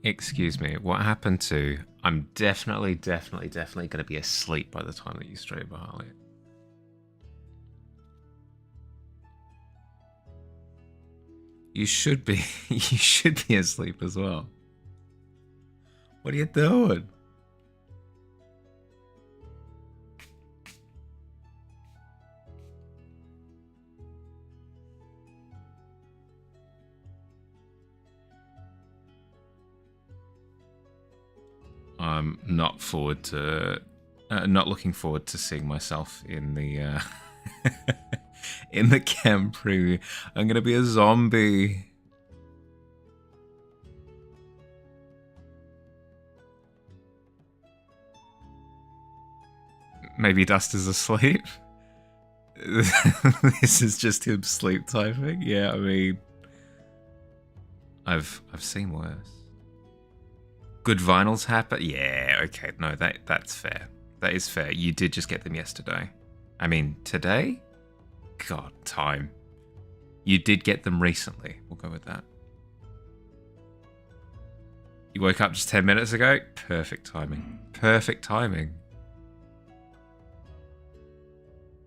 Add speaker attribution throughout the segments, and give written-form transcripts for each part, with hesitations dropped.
Speaker 1: Excuse me, what happened to... I'm definitely going to be asleep by the time that you stream, Harley. You should be. You should be asleep as well. What are you doing? I'm not looking forward to seeing myself in the in the camp preview. I'm gonna be a zombie. Maybe Dust is asleep. This is just him sleep typing. Yeah, I mean, I've seen worse. Good vinyls happen. Yeah, okay. No, that's fair. That is fair. You did just get them yesterday. I mean, today? God, time. You did get them recently. We'll go with that. You woke up just 10 minutes ago? Perfect timing. Perfect timing.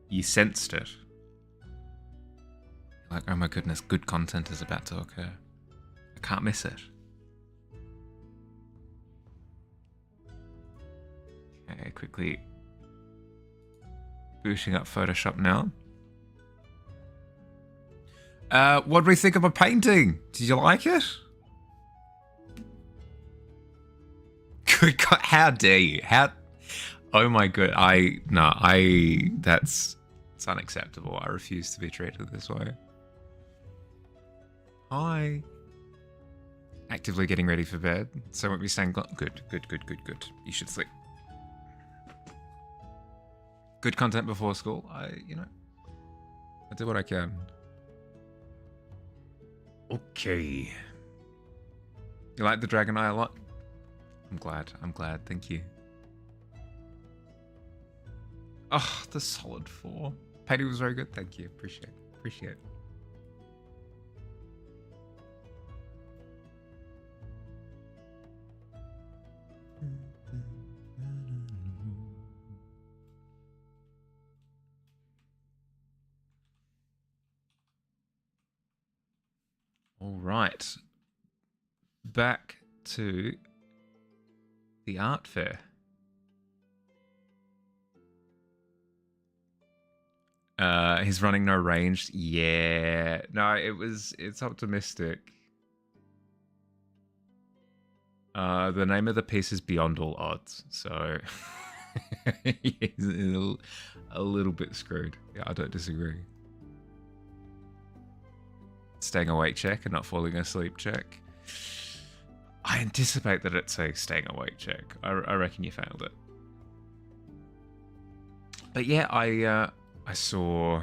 Speaker 1: You sensed it. Like, oh my goodness, good content is about to occur. I can't miss it. Okay, quickly booting up Photoshop now. What do we think of my painting? Did you like it? Good God, how dare you? Oh my god, it's unacceptable. I refuse to be treated this way. Hi. Actively getting ready for bed. So won't be saying good. You should sleep. Good content before school. I do what I can. Okay. You like the Dragon Eye a lot? I'm glad. Thank you. Oh, the solid 4. Patty was very good. Thank you. Appreciate. All right. Back to the art fair. He's running no ranged. Yeah. No, it's optimistic. The name of the piece is Beyond All Odds, so he's a little bit screwed. Yeah, I don't disagree. Staying awake check and not falling asleep check. I anticipate that it's a staying awake check. I reckon you failed it. But yeah, I saw,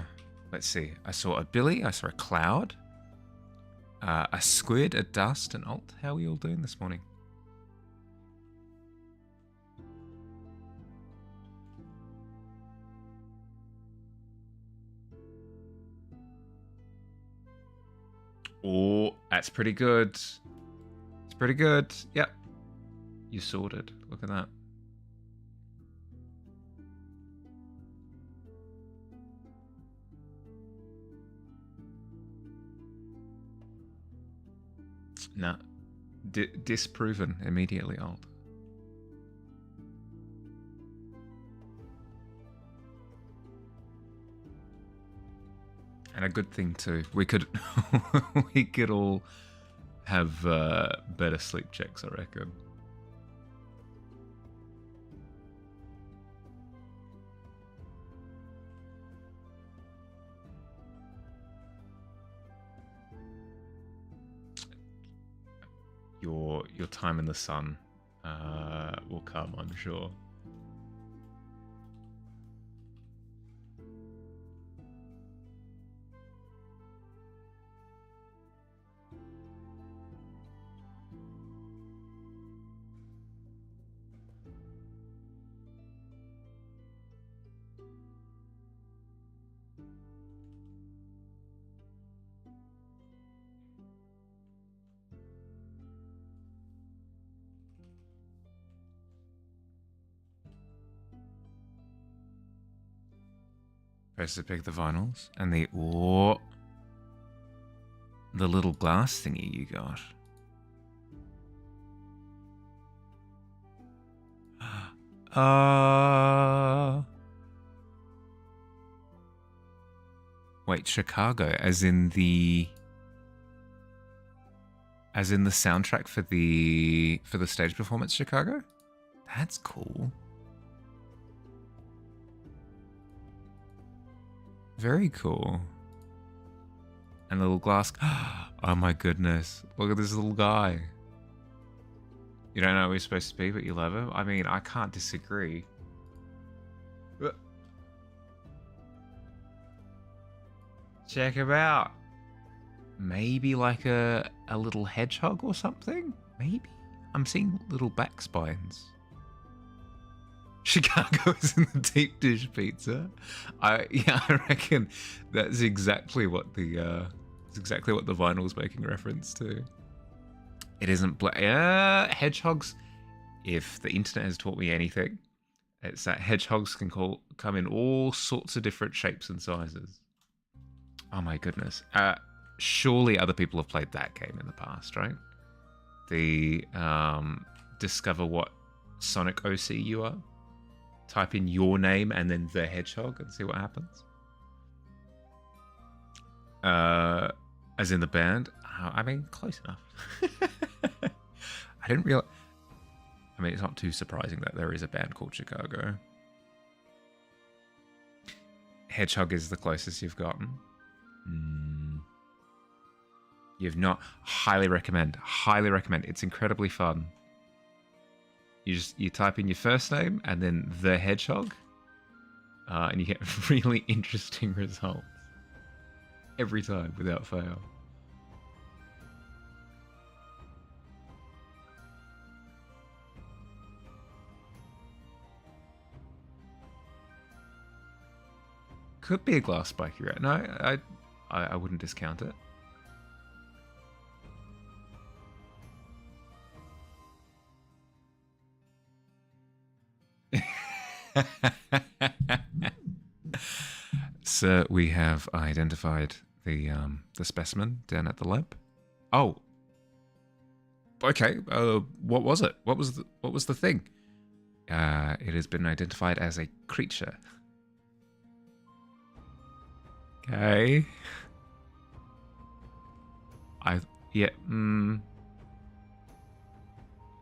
Speaker 1: let's see, I saw a Billy, I saw a Cloud, a Squid, a Dust, an Alt. How are you all doing this morning? Oh, that's pretty good. It's pretty good. Yep. You sorted. Look at that. Nah. Disproven immediately, Alt. And a good thing too. We could we could all have better sleep checks, I reckon. Your time in the sun will come, I'm sure. Supposed to pick the vinyls and the the little glass thingy you got. Wait, Chicago, as in the soundtrack for the stage performance Chicago? That's cool. Very cool. And a little glass. Oh my goodness. Look at this little guy. You don't know who he's supposed to be, but you love him? I mean, I can't disagree. Check him out. Maybe like a little hedgehog or something? Maybe? I'm seeing little back spines. Chicago is in the deep dish pizza. I reckon that's exactly what the vinyl's making reference to. It isn't hedgehogs. If the internet has taught me anything, it's that hedgehogs can come in all sorts of different shapes and sizes. Oh my goodness. Surely other people have played that game in the past, right? The discover what Sonic OC you are. Type in your name and then the hedgehog and see what happens. As in the band. I mean, close enough. I didn't realize. I mean, it's not too surprising that there is a band called Chicago. Hedgehog is the closest you've gotten. You've not. Highly recommend. Highly recommend. It's incredibly fun. You type in your first name and then the hedgehog, and you get really interesting results every time without fail. Could be a glass spiky rat. No, I wouldn't discount it. So we have identified the specimen down at the lab. Oh, okay. What was it? What was the thing? It has been identified as a creature. Okay.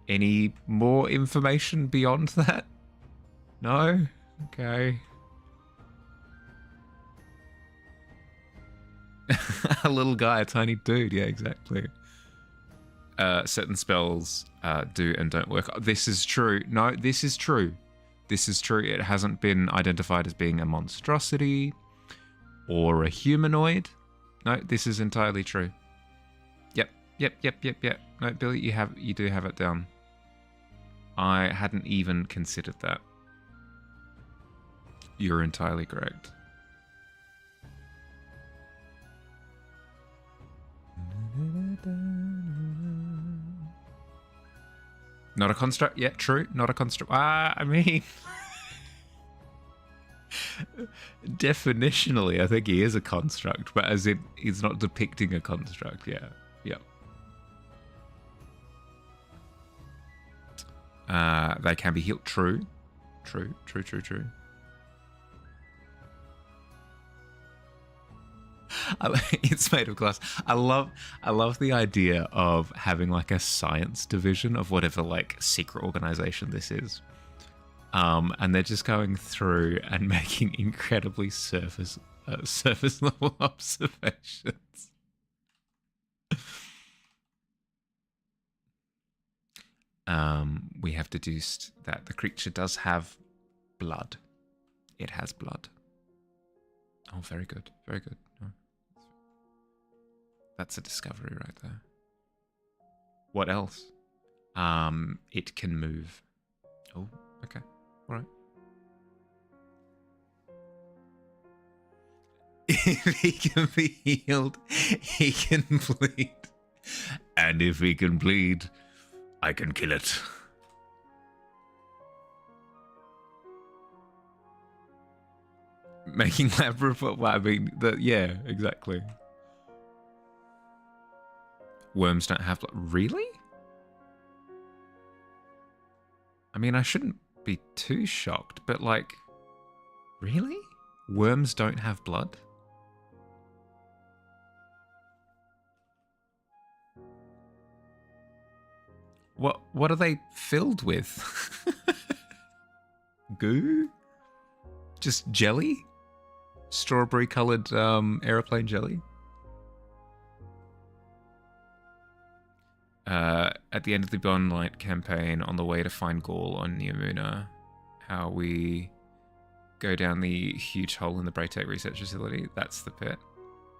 Speaker 1: Any more information beyond that? No? Okay. A little guy, a tiny dude. Yeah, exactly. Certain spells do and don't work. This is true. No, this is true. This is true. It hasn't been identified as being a monstrosity or a humanoid. No, this is entirely true. Yep. No, Billy, you do have it down. I hadn't even considered that. You're entirely correct. Not a construct? Yeah, true. Not a construct. I mean... definitionally, I think he is a construct, but as in, he's not depicting a construct. Yeah. They can be healed. True. It's made of glass. I love the idea of having like a science division of whatever like secret organization this is. And they're just going through and making incredibly surface level observations. We have deduced that the creature does have blood. It has blood. Oh, very good. Very good. Oh. That's a discovery right there. What else? It can move. Oh, okay. All right. If he can be healed, he can bleed. And if he can bleed, I can kill it. Making lab report. Well, I mean, yeah, exactly. Worms don't have blood. Really? I mean, I shouldn't be too shocked, but like, really? Worms don't have blood? What are they filled with? Goo? Just jelly? Strawberry coloured aeroplane jelly? At the end of the Bond Light campaign, on the way to find Gaul on Neomuna, how we go down the huge hole in the Braytech research facility. That's the pit.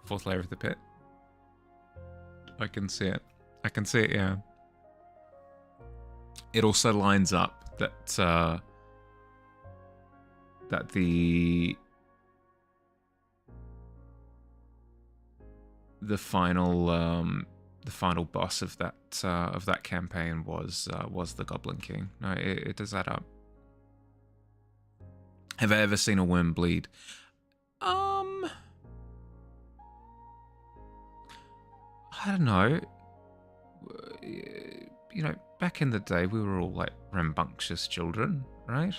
Speaker 1: Fourth layer of the pit. I can see it. I can see it, yeah. It also lines up that that the final boss of that campaign was the Goblin King. No, it does add up. Have I ever seen a worm bleed? I don't know. You know, back in the day, we were all like rambunctious children, right?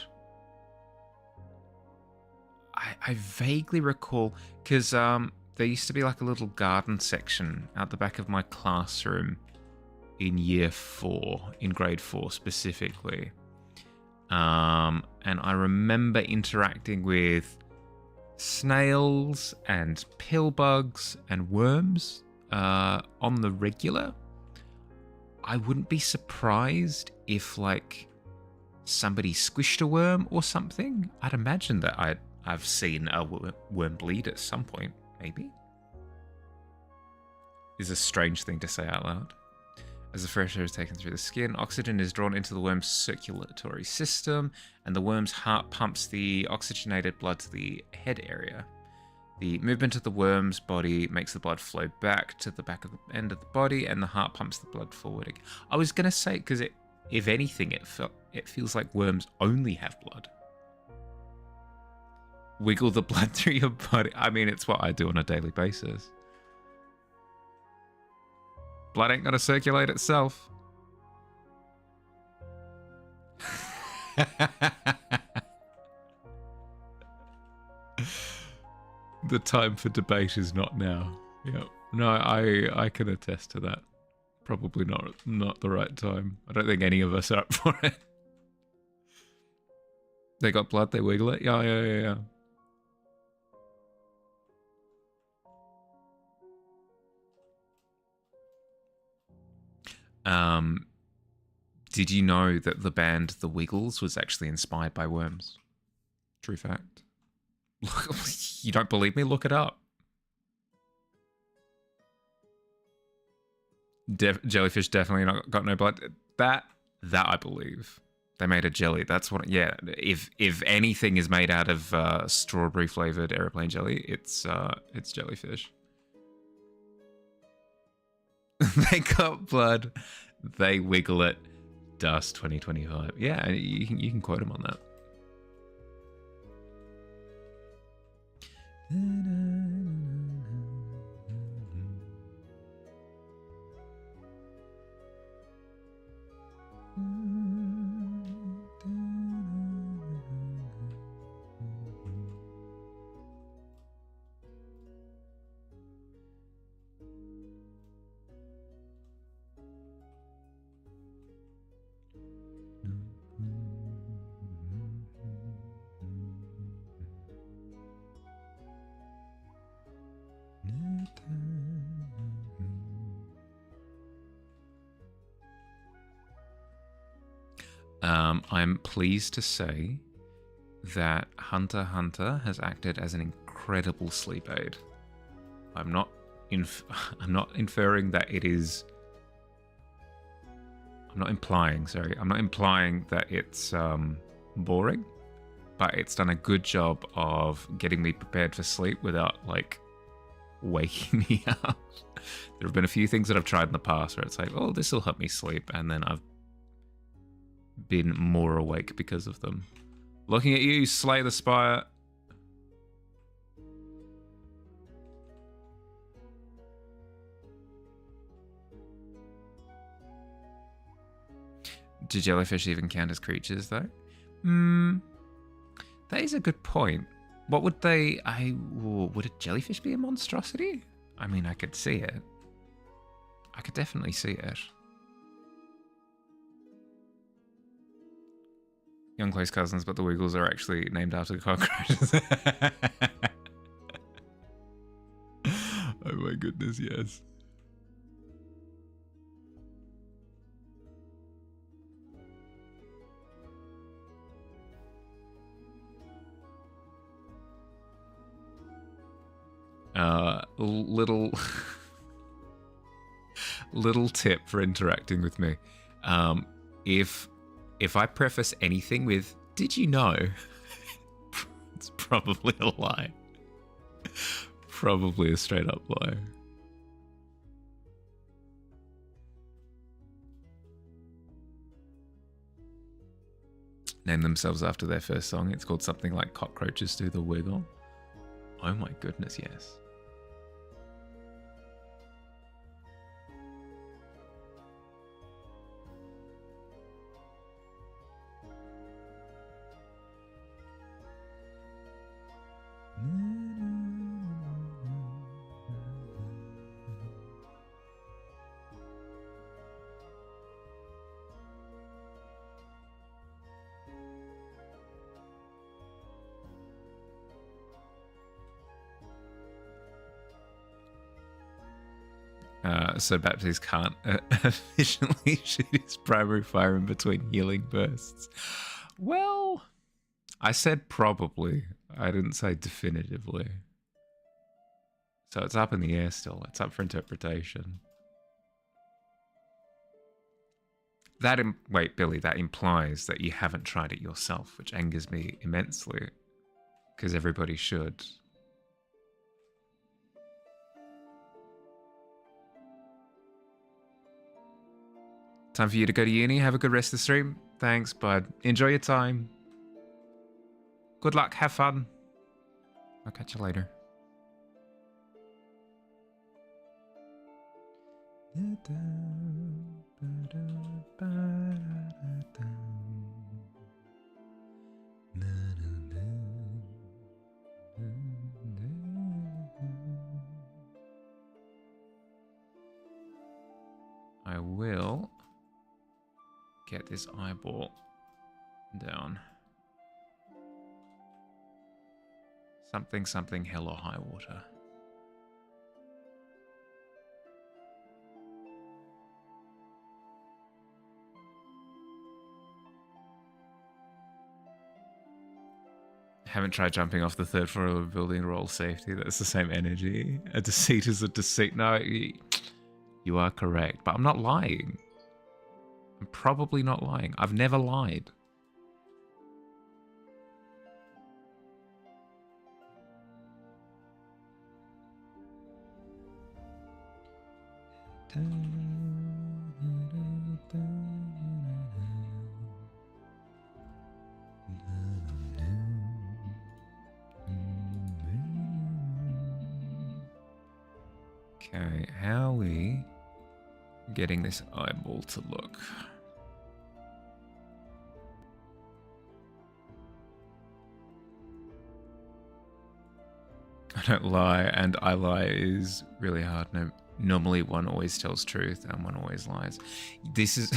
Speaker 1: I vaguely recall, because there used to be like a little garden section out the back of my classroom in year 4, in grade 4 specifically. And I remember interacting with snails and pillbugs and worms on the regular. I wouldn't be surprised if like somebody squished a worm or something. I'd imagine that I've seen a worm bleed at some point, maybe. Is a strange thing to say out loud. As the fresh air is taken through the skin, oxygen is drawn into the worm's circulatory system, and the worm's heart pumps the oxygenated blood to the head area. The movement of the worm's body makes the blood flow back to the back of the end of the body, and the heart pumps the blood forward again. I was going to say, because if anything, it feels like worms only have blood. Wiggle the blood through your body. I mean, it's what I do on a daily basis. Blood ain't gonna circulate itself. The time for debate is not now. Yeah. No, I can attest to that. Probably not the right time. I don't think any of us are up for it. They got blood, they wiggle it. Yeah. Did you know that the band The Wiggles was actually inspired by worms? True fact. You don't believe me? Look it up. Jellyfish definitely got no blood. That I believe. They made a jelly. That's what. Yeah. If anything is made out of strawberry flavored airplane jelly, it's jellyfish. They got blood. They wiggle it. Dust 2025. Yeah, you can quote him on that. I'm pleased to say that Hunter x Hunter has acted as an incredible sleep aid. I'm not inferring that it is. I'm not implying that it's boring, but it's done a good job of getting me prepared for sleep without like waking me up. There have been a few things that I've tried in the past where it's like, oh, this will help me sleep, and then I've been more awake because of them. Looking at you, Slay the Spire. Do jellyfish even count as creatures, though? Hmm. That is a good point. What would they... would a jellyfish be a monstrosity? I mean, I could see it. I could definitely see it. Young close cousins, but the Wiggles are actually named after cockroaches. Oh my goodness, yes. Little little tip for interacting with me. If I preface anything with "Did you know?" it's probably a lie. Probably a straight up lie. Name themselves after their first song. It's called something like "Cockroaches Do the Wiggle." Oh my goodness, yes. So Baptiste can't efficiently shoot his primary fire in between healing bursts. Well, I said probably. I didn't say definitively. So it's up in the air still. It's up for interpretation. Wait, Billy, that implies that you haven't tried it yourself, which angers me immensely. Because everybody should. Time for you to go to uni. Have a good rest of the stream. Thanks, bud. Enjoy your time. Good luck. Have fun. I'll catch you later. I will get this eyeball down. Something, something, hell or high water. Haven't tried jumping off the third floor of a building to roll safety. That's the same energy. A deceit is a deceit. No, you are correct. But I'm not lying. I'm probably not lying. I've never lied. Okay, how are we getting this eyeball to look? I don't lie, and I lie is really hard. No, normally one always tells truth and one always lies. This is...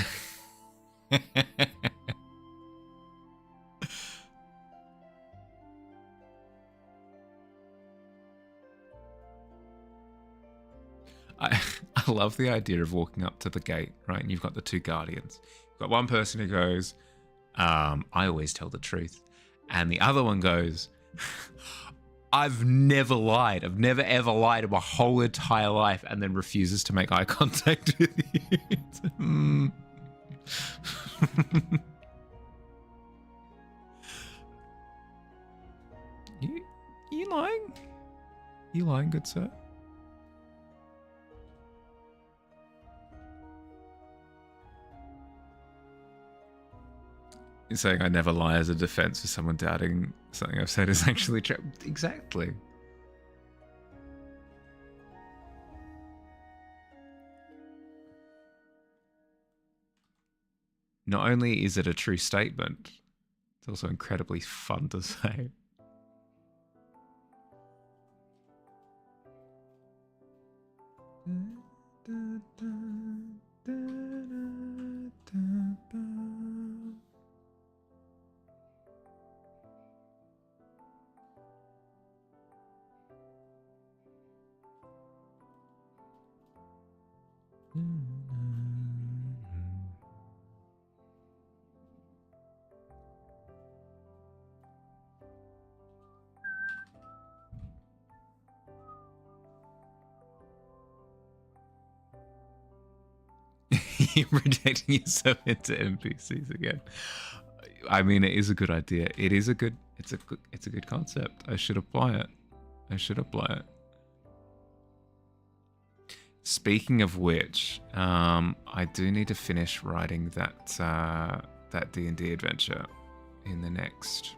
Speaker 1: I love the idea of walking up to the gate, right? And you've got the two guardians. You've got one person who goes, I always tell the truth. And the other one goes, I've never lied. I've never ever lied in my whole entire life, and then refuses to make eye contact with you. You lying? You lying, good sir? You're saying I never lie as a defense for someone doubting something I've said is actually true. Exactly. not only is it a true statement, it's also incredibly fun to say. You're projecting yourself into NPCs again. I mean, it is a good idea. It's a good concept. I should apply it. Speaking of which, I do need to finish writing that D&D adventure in the next.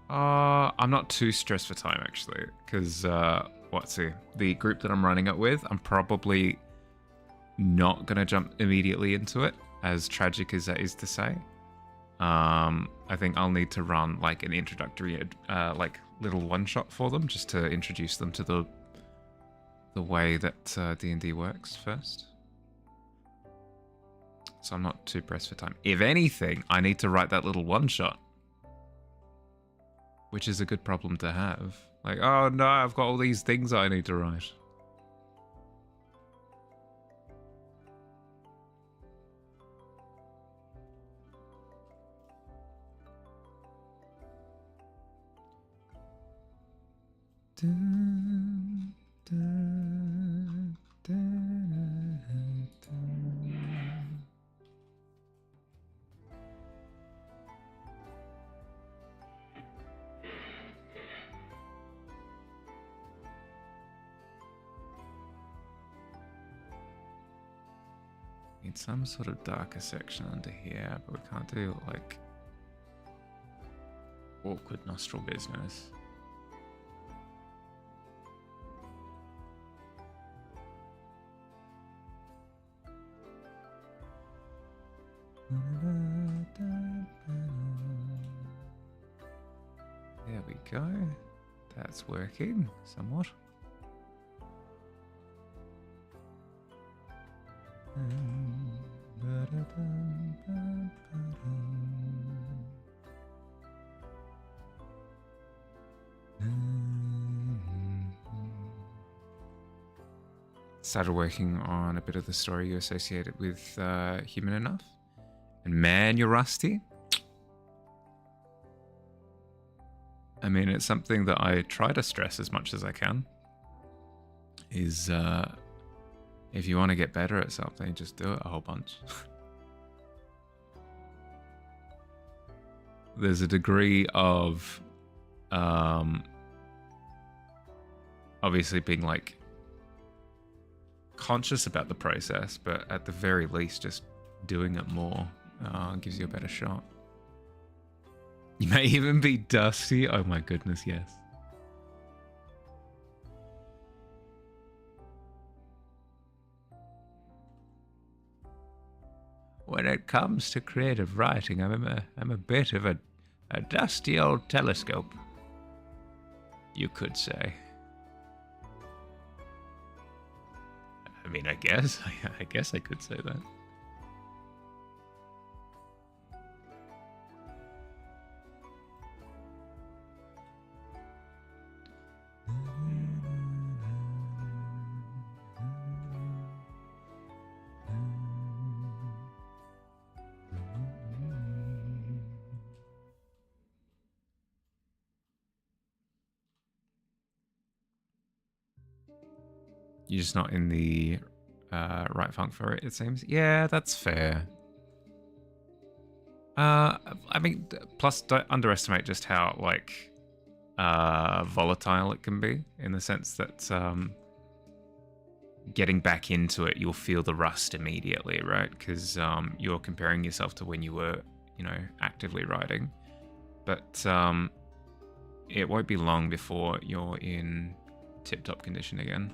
Speaker 1: I'm not too stressed for time actually, because the group that I'm running it with, I'm probably not gonna jump immediately into it, as tragic as that is to say. I think I'll need to run like an introductory like little one shot for them, just to introduce them to the way that D&D works first. So I'm not too pressed for time. If anything, I need to write that little one shot, which is a good problem to have. Like, oh no, I've got all these things I need to write. Need some sort of darker section under here, but we can't do like awkward nostril business. There we go. That's working somewhat. Started working on a bit of the story you associated with Human Enough. And man, you're rusty. I mean, it's something that I try to stress as much as I can. Is if you want to get better at something, just do it a whole bunch. There's a degree of obviously being like conscious about the process, but at the very least just doing it more gives you a better shot. You may even be dusty. Oh my goodness, yes. When it comes to creative writing, I'm a bit of a dusty old telescope, you could say. I mean, I guess I could say that. You're just not in the right funk for it, it seems. Yeah, that's fair. I mean, plus don't underestimate just how like volatile it can be, in the sense that getting back into it, you'll feel the rust immediately, right? Because you're comparing yourself to when you were, actively writing. But it won't be long before you're in tip-top condition again.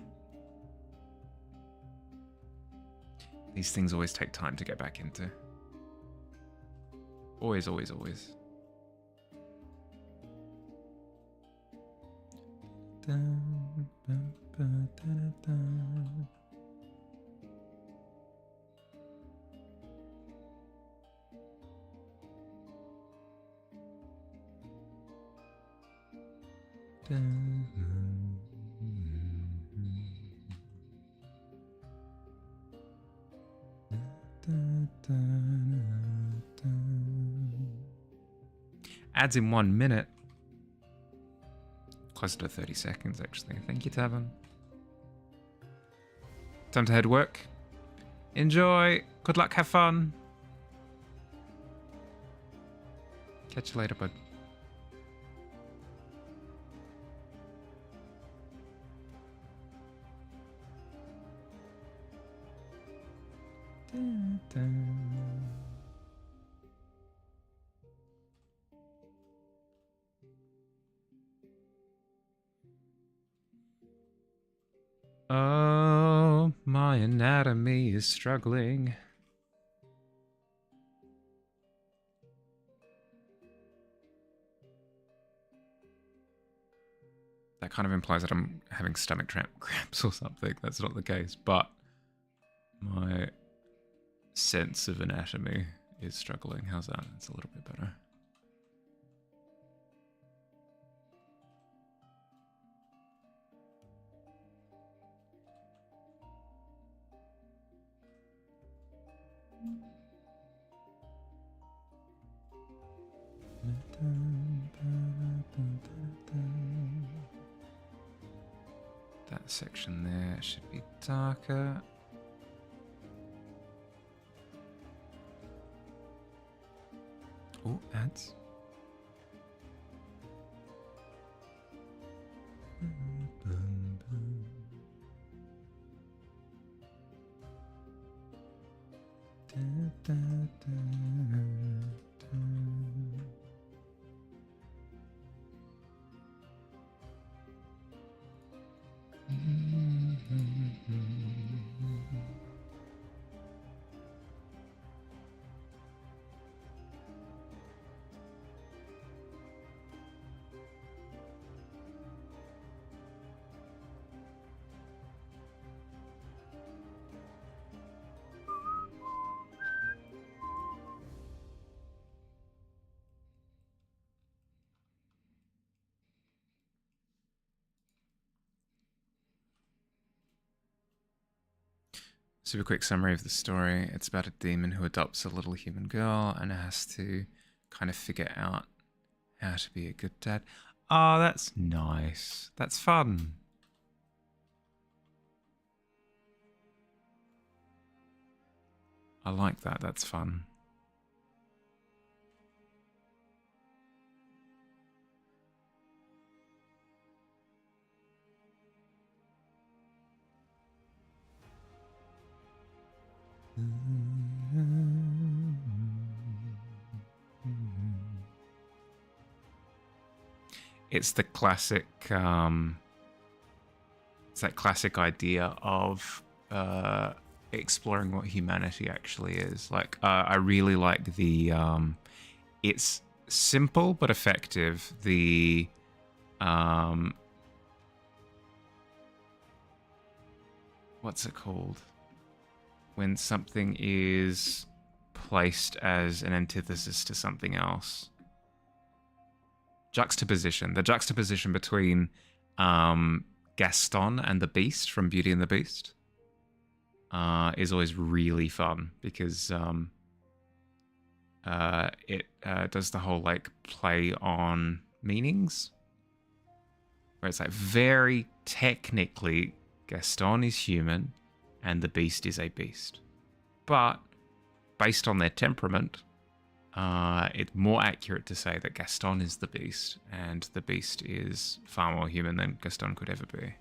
Speaker 1: These things always take time to get back into. Always, always, always. Ads in 1 minute. Closer to 30 seconds, actually. Thank you, Tavern. Time to head work. Enjoy. Good luck. Have fun. Catch you later, bud. Oh, my anatomy is struggling. That kind of implies that I'm having stomach cramps or something. That's not the case, but my sense of anatomy is struggling. How's that? It's a little bit better. That section there should be darker. Oh, ads. Super quick summary of the story. It's about a demon who adopts a little human girl and has to kind of figure out how to be a good dad. Oh, that's nice. That's fun. I like that. That's fun. It's the classic, it's that classic idea of exploring what humanity actually is. Like, I really like the, it's simple but effective. The, what's it called? When something is placed as an antithesis to something else. Juxtaposition. The juxtaposition between Gaston and the Beast from Beauty and the Beast is always really fun because it does the whole like play on meanings, where it's like very technically Gaston is human and the Beast is a beast, but based on their temperament, it's more accurate to say that Gaston is the Beast, and the Beast is far more human than Gaston could ever be.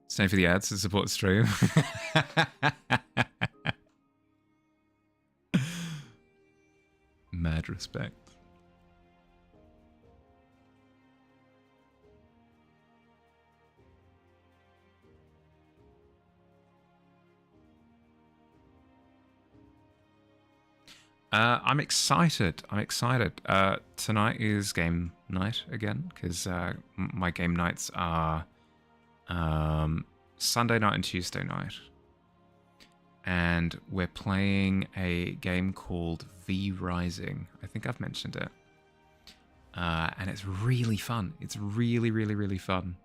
Speaker 1: Stay for the ads to support the stream. Mad respect. I'm excited. I'm excited. Tonight is game night again because my game nights are Sunday night and Tuesday night, and we're playing a game called V Rising. I think I've mentioned it, and it's really fun. It's really, really, really fun.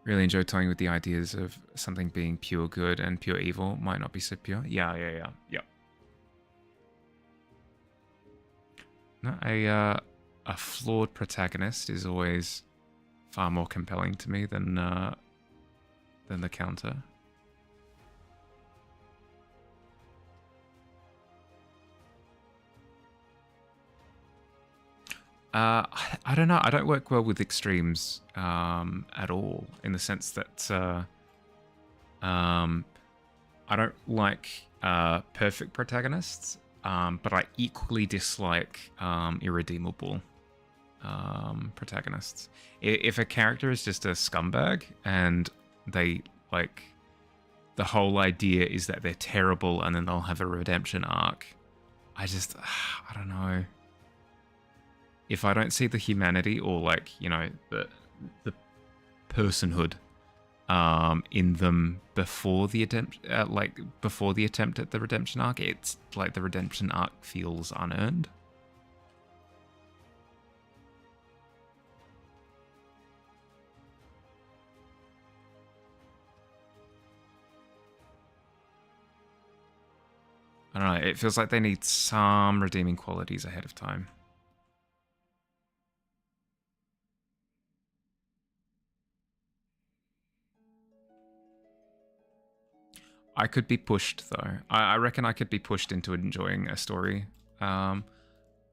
Speaker 1: Really enjoy toying with the ideas of something being pure good and pure evil might not be so pure. Yeah. No, a flawed protagonist is always far more compelling to me than the counter. I don't know. I don't work well with extremes at all, in the sense that I don't like perfect protagonists, but I equally dislike irredeemable protagonists. If a character is just a scumbag and they like the whole idea is that they're terrible and then they'll have a redemption arc, I don't know. If I don't see the humanity or like, you know, the personhood in them before the attempt at the redemption arc, it's like the redemption arc feels unearned. I don't know, it feels like they need some redeeming qualities ahead of time. I could be pushed, though. I reckon I could be pushed into enjoying a story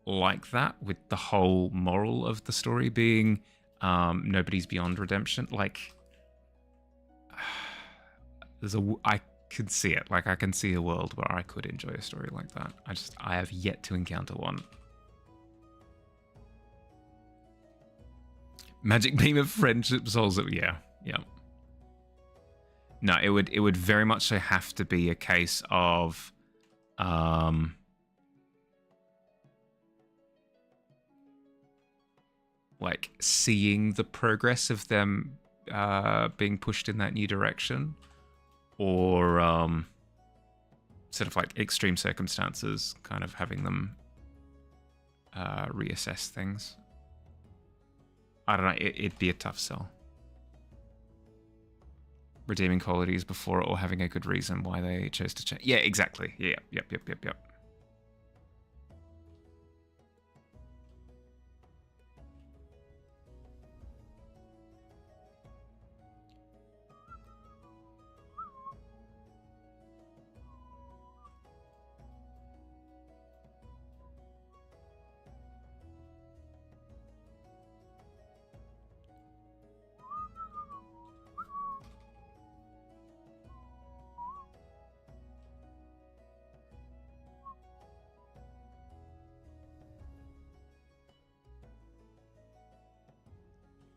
Speaker 1: like that, with the whole moral of the story being nobody's beyond redemption. Like, I could see it. Like, I can see a world where I could enjoy a story like that. I have yet to encounter one. Magic beam of friendship souls. Yeah. No, it would very much so have to be a case of like seeing the progress of them being pushed in that new direction, or sort of like extreme circumstances kind of having them reassess things. I don't know, it'd be a tough sell. Redeeming qualities before or having a good reason why they chose to change. Yeah, exactly. Yeah, yep.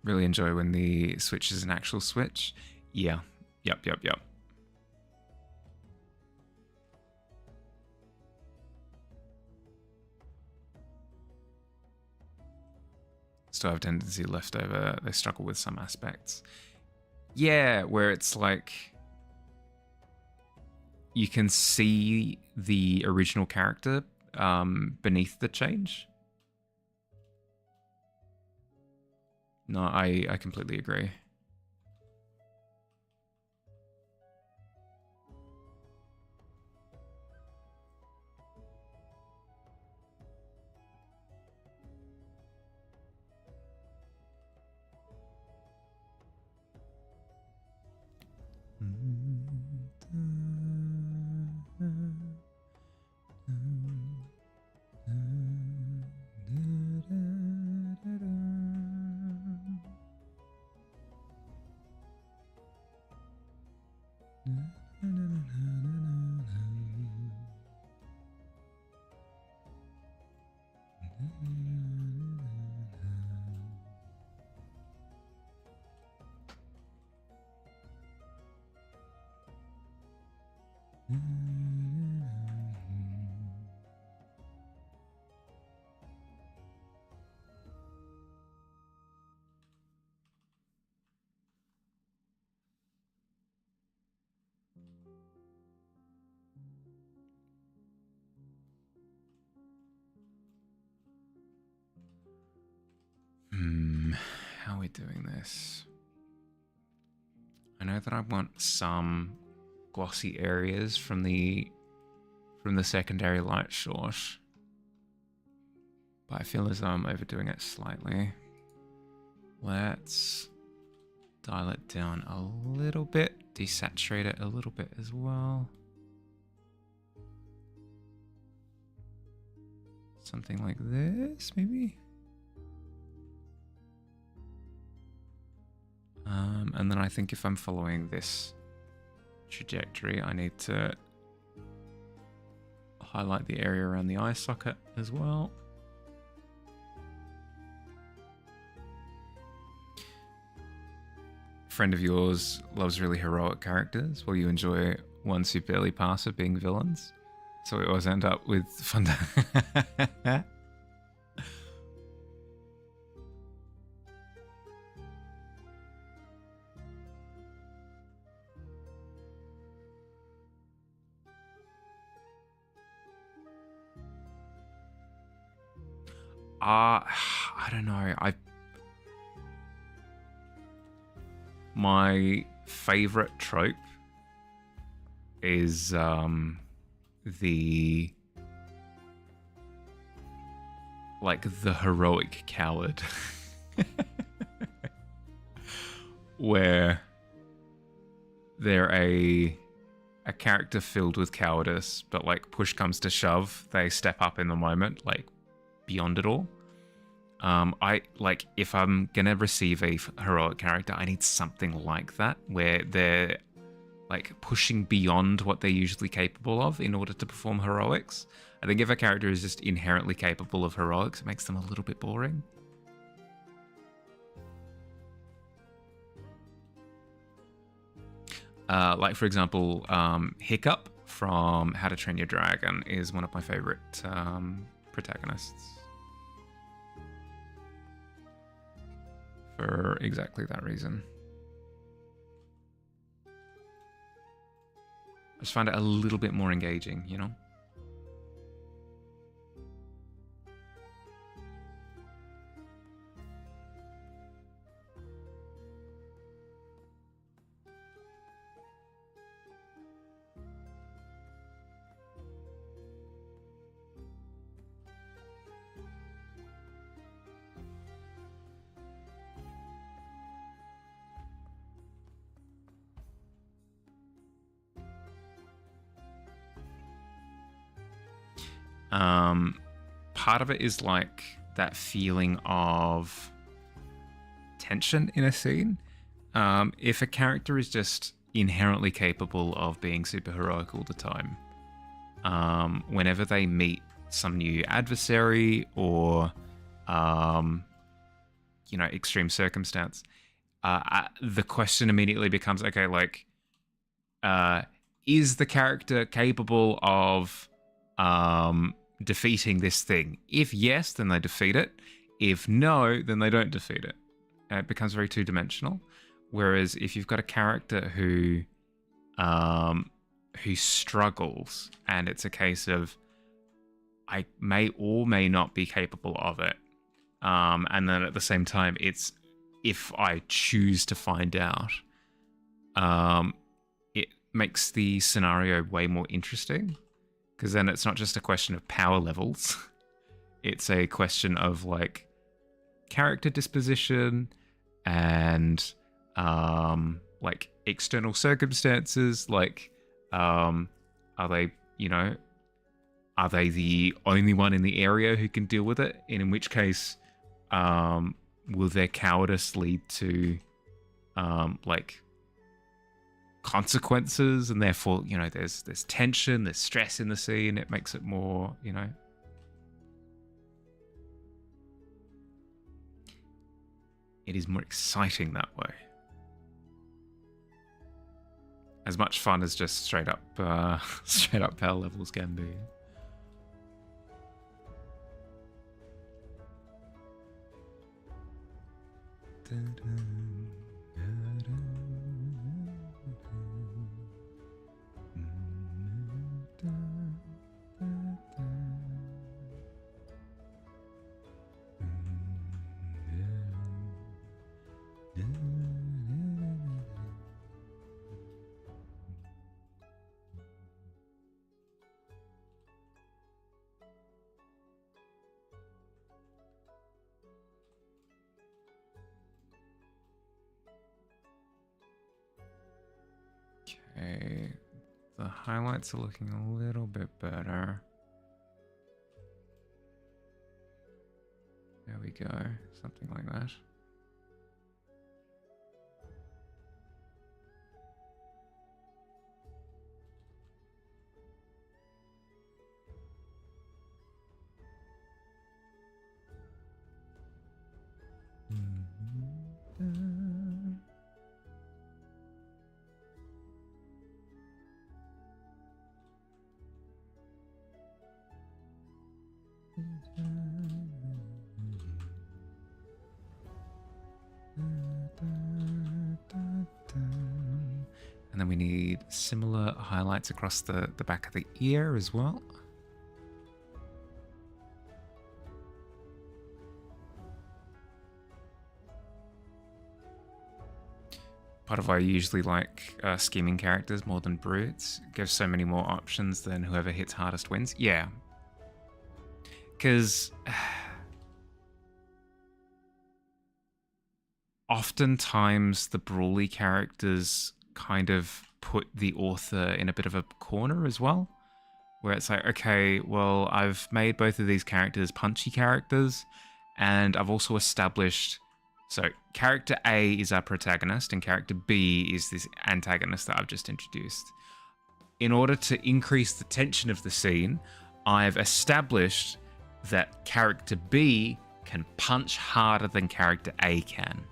Speaker 1: Really enjoy when the switch is an actual switch. Yeah. Yep. Still have a tendency left over. They struggle with some aspects. Yeah, where it's like you can see the original character beneath the change. No, I completely agree. how are we doing this? I know that I want some glossy areas from the secondary light source, but I feel as though I'm overdoing it slightly. Let's dial it down a little bit, desaturate it a little bit as well. Something like this, maybe? And then I think if I'm following this trajectory, I need to highlight the area around the eye socket as well. Friend of yours loves really heroic characters, while you enjoy ones who barely pass at being villains. So we always end up with fun. I don't know. My favorite trope is the heroic coward, where they're a character filled with cowardice, but like push comes to shove, they step up in the moment, like beyond it all. I like, if I'm gonna receive a heroic character, I need something like that, where they're like pushing beyond what they're usually capable of in order to perform heroics. I think if a character is just inherently capable of heroics, it makes them a little bit boring. Like, for example, Hiccup from How to Train Your Dragon is one of my favorite protagonists. For exactly that reason. I just find it a little bit more engaging, you know? Part of it is like that feeling of tension in a scene. If a character is just inherently capable of being super heroic all the time, whenever they meet some new adversary or extreme circumstance, the question immediately becomes, okay, like, is the character capable of defeating this thing? If yes, then they defeat it. If no, then they don't defeat it. It becomes very two-dimensional. Whereas if you've got a character who struggles, and it's a case of, I may or may not be capable of it, and then at the same time, it's if I choose to find out, it makes the scenario way more interesting. Because then it's not just a question of power levels. It's a question of like character disposition and like external circumstances. Like, are they the only one in the area who can deal with it? And in which case, will their cowardice lead to like consequences, and therefore, there's tension, there's stress in the scene. It makes it more, it is more exciting that way. As much fun as just straight up power levels can be. Okay. The highlights are looking a little bit better. There we go. Something like that. And then we need similar highlights across the back of the ear as well. Part of why I usually like scheming characters more than brutes. It gives so many more options than whoever hits hardest wins. Yeah. Because oftentimes the brawly characters kind of put the author in a bit of a corner as well, where it's like, okay, well, I've made both of these characters punchy characters, and I've also established, so character A is our protagonist and character B is this antagonist that I've just introduced. In order to increase the tension of the scene, I've established that character B can punch harder than character A can.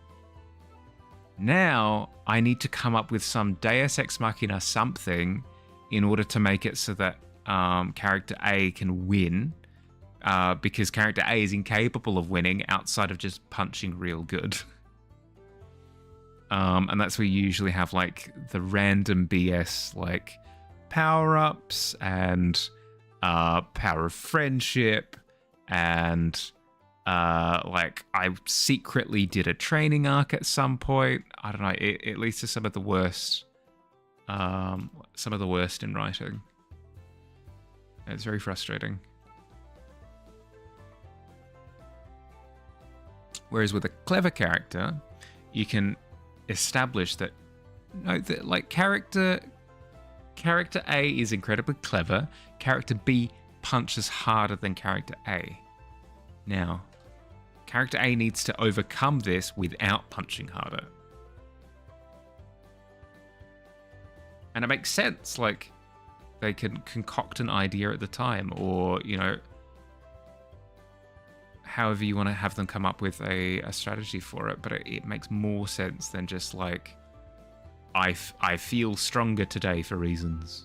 Speaker 1: Now, I need to come up with some Deus Ex Machina something in order to make it so that character A can win, because character A is incapable of winning outside of just punching real good. And that's where you usually have like the random BS like power-ups and power of friendship, and like I secretly did a training arc at some point. I don't know. It leads to some of the worst in writing. It's very frustrating. Whereas with a clever character, you can establish that like character A is incredibly clever. Character B punches harder than character A. Now, character A needs to overcome this without punching harder. And it makes sense, like, they can concoct an idea at the time, or, you know, however you want to have them come up with a strategy for it, but it makes more sense than just, like, I feel stronger today for reasons.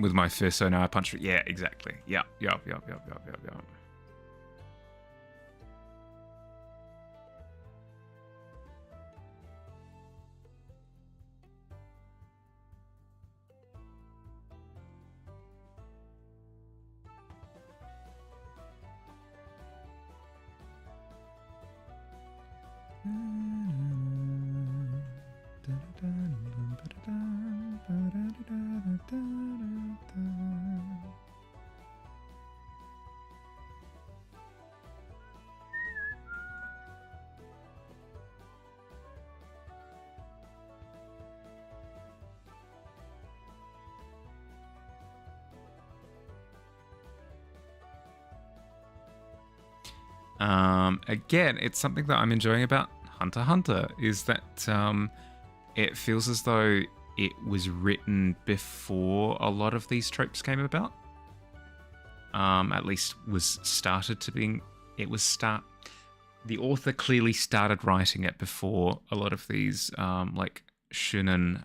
Speaker 1: With my fist, so now I punch it. Yeah, exactly. Yep. Again, it's something that I'm enjoying about Hunter x Hunter, is that it feels as though it was written before a lot of these tropes came about. At least was started to being... The author clearly started writing it before a lot of these like shonen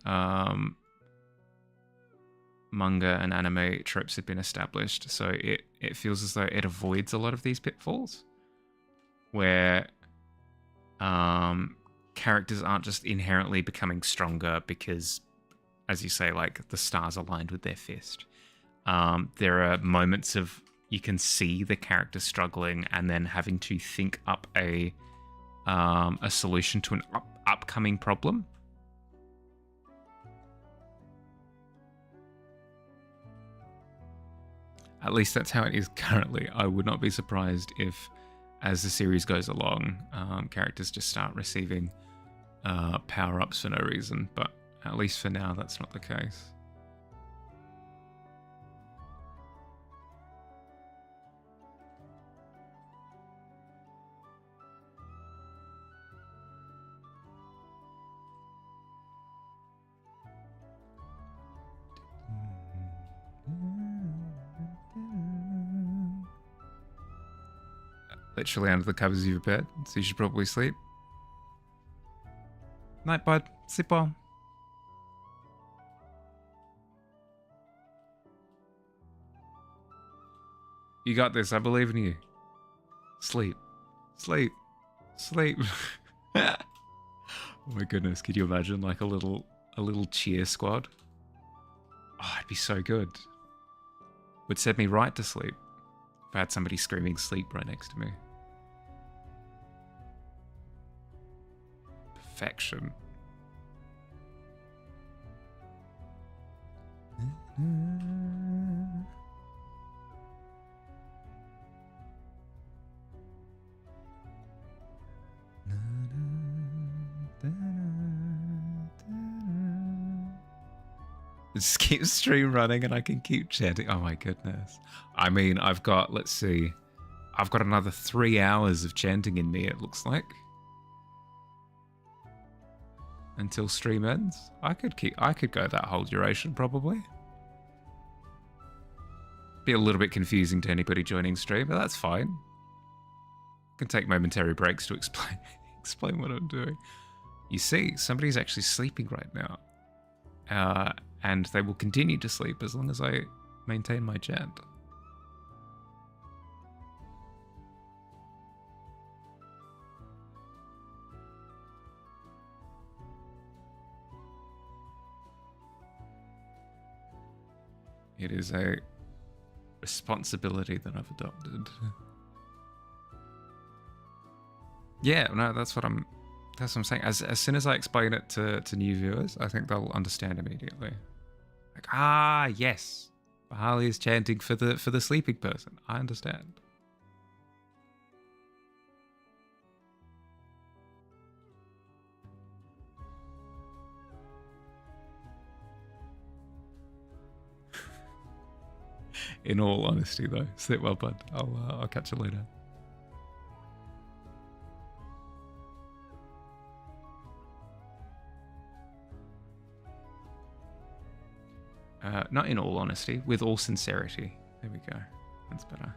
Speaker 1: manga and anime tropes had been established. So it feels as though it avoids a lot of these pitfalls, where characters aren't just inherently becoming stronger because as you say, like the stars aligned with their fist. There are moments of you can see the character struggling and then having to think up a solution to an upcoming problem. At least that's how it is currently. I would not be surprised if, as the series goes along, characters just start receiving power-ups for no reason. But at least for now, that's not the case. Literally under the covers of your bed, so you should probably sleep. Night, bud. Sleep well. You got this. I believe in you. Sleep. Sleep. Sleep. Oh my goodness. Could you imagine like a little cheer squad? Oh, it'd be so good. Would set me right to sleep if I had somebody screaming sleep right next to me. Perfection. Just keep stream running and I can keep chatting. Oh my goodness. I mean, I've got, let's see, I've got another 3 hours of chanting in me, it looks like. Until stream ends. I could go that whole duration probably. Be a little bit confusing to anybody joining stream, but that's fine. I can take momentary breaks to explain what I'm doing. You see, somebody's actually sleeping right now. And they will continue to sleep as long as I maintain my chant. It is a responsibility that I've adopted. Yeah, no, that's what I'm saying. As soon as I explain it to new viewers, I think they'll understand immediately. Like, ah, yes, Bahali is chanting for the sleeping person. I understand. In all honesty, though, sleep well, bud. I'll catch you later. Not in all honesty, with all sincerity. There we go. That's better.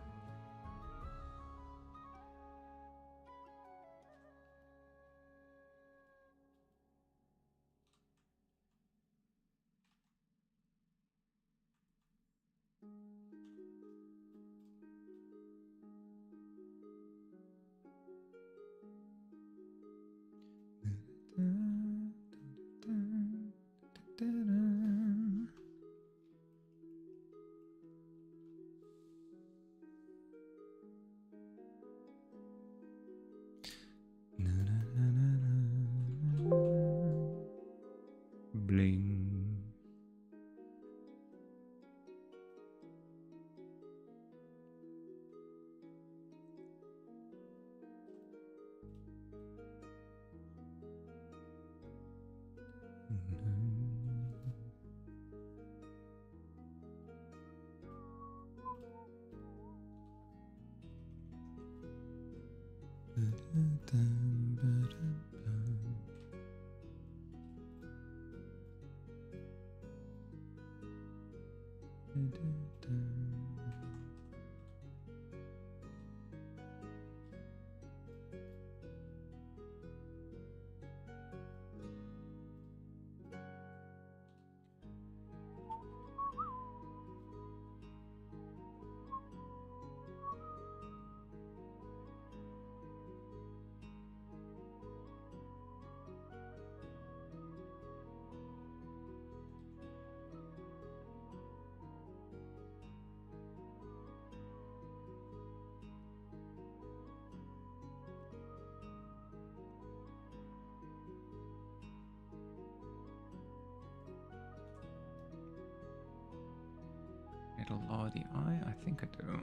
Speaker 1: to lower the eye? I think I do.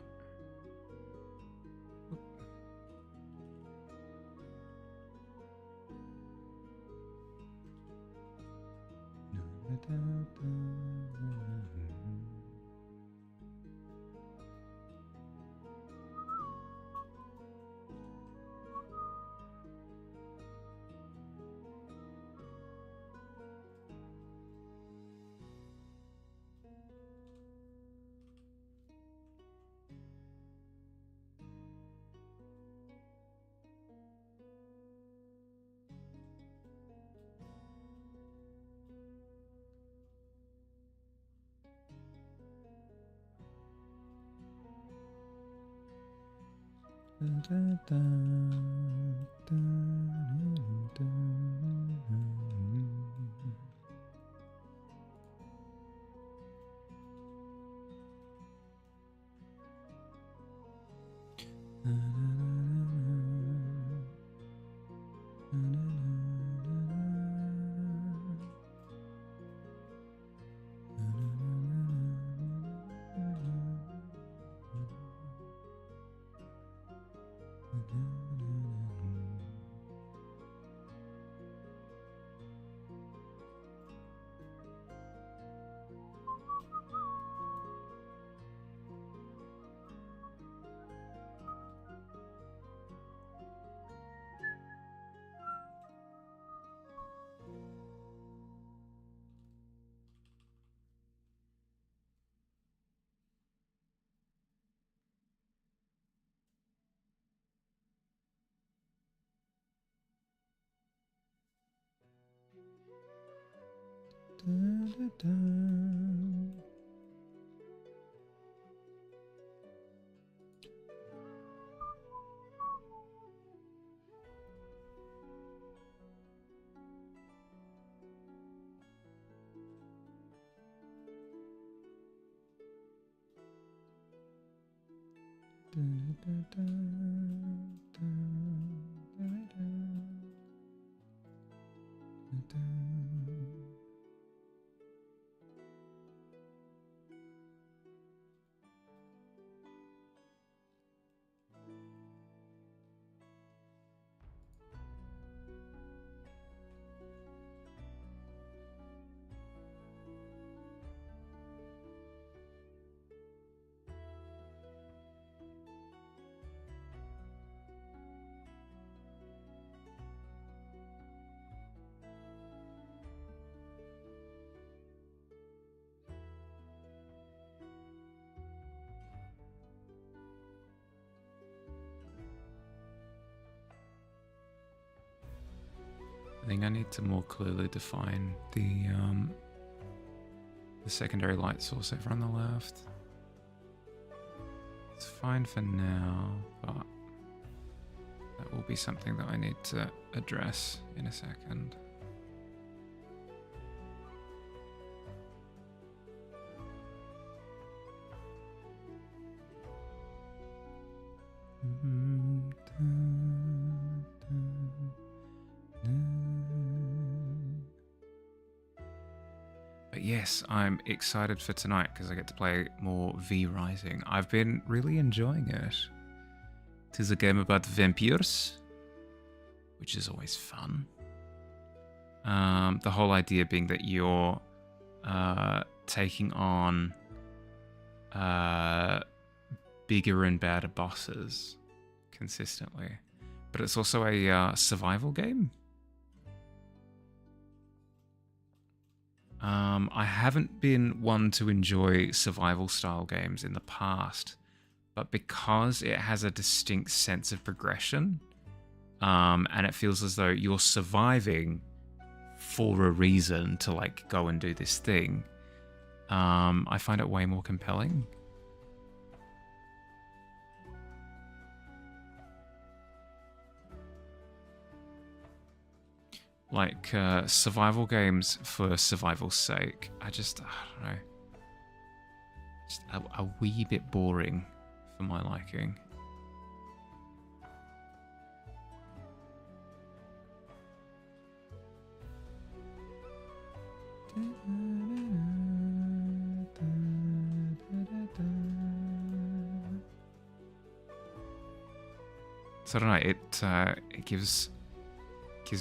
Speaker 1: I think I need to more clearly define the secondary light source over on the left. It's fine for now, but that will be something that I need to address in a second. But yes, I'm excited for tonight because I get to play more V Rising. I've been really enjoying it. It is a game about vampires, which is always fun. The whole idea being that you're taking on bigger and badder bosses consistently. But it's also a survival game. I haven't been one to enjoy survival style games in the past, but because it has a distinct sense of progression, and it feels as though you're surviving for a reason to like go and do this thing, I find it way more compelling. Like survival games for survival's sake, I don't know, just a wee bit boring for my liking. So I don't know. It gives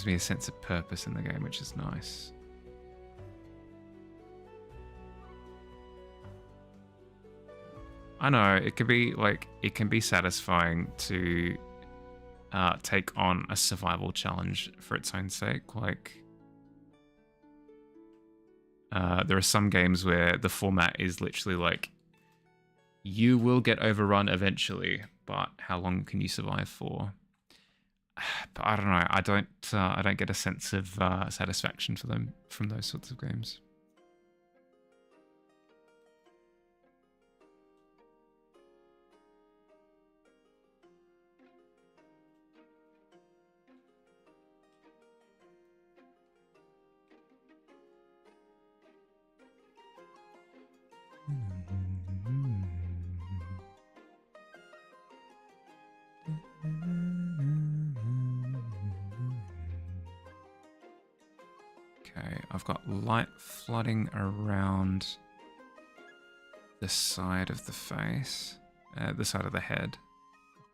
Speaker 1: me a sense of purpose in the game, which is nice. I know it can be satisfying to take on a survival challenge for its own sake. Like, there are some games where the format is literally like, you will get overrun eventually, but how long can you survive for? But I don't know. I don't get a sense of satisfaction for them from those sorts of games. Okay, I've got light flooding around the side of the face, the side of the head.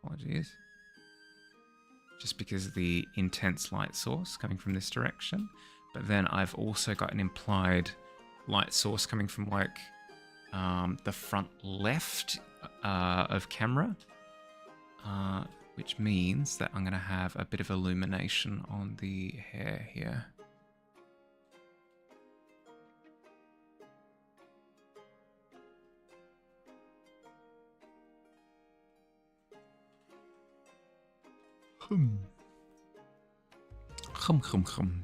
Speaker 1: Apologies. Just because of the intense light source coming from this direction. But then I've also got an implied light source coming from like the front left of camera, which means that I'm going to have a bit of illumination on the hair here. Hum. Hum, hum, hum.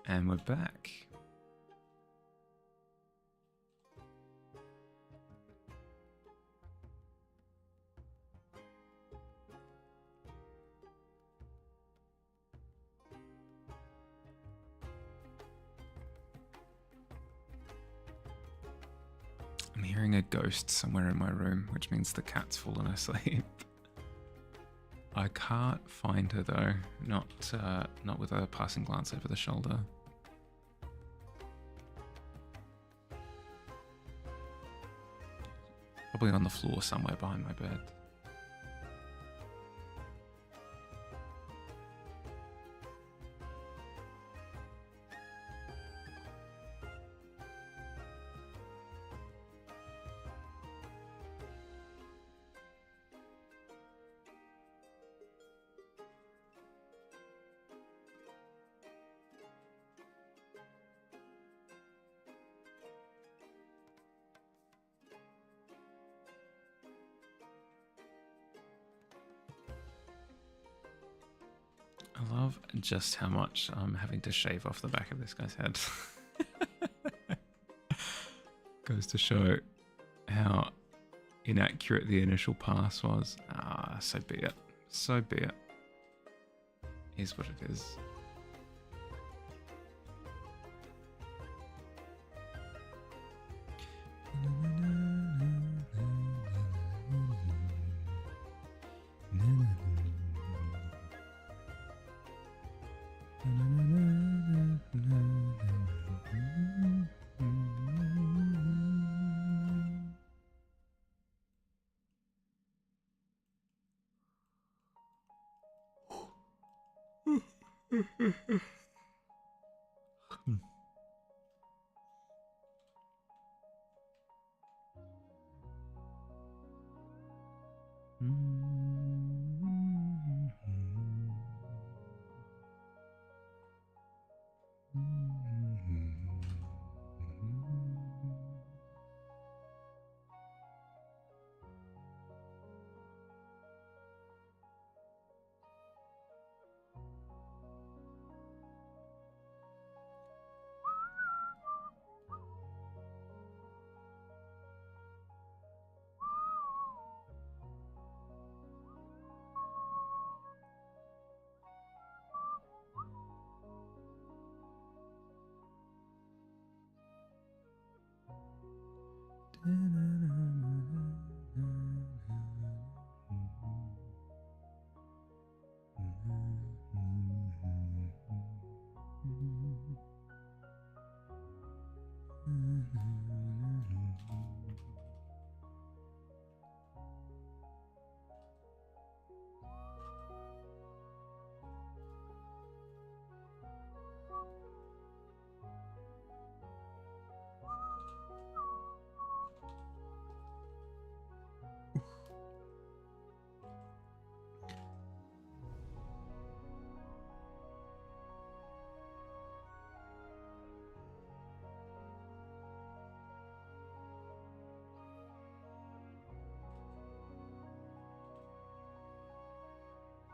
Speaker 1: And we're back. I'm hearing a ghost somewhere in my room, which means the cat's fallen asleep. I can't find her though, not with a passing glance over the shoulder. Probably on the floor somewhere behind my bed. I love just how much I'm having to shave off the back of this guy's head. Goes to show how inaccurate the initial pass was. Ah, so be it. So be it. Is what it is.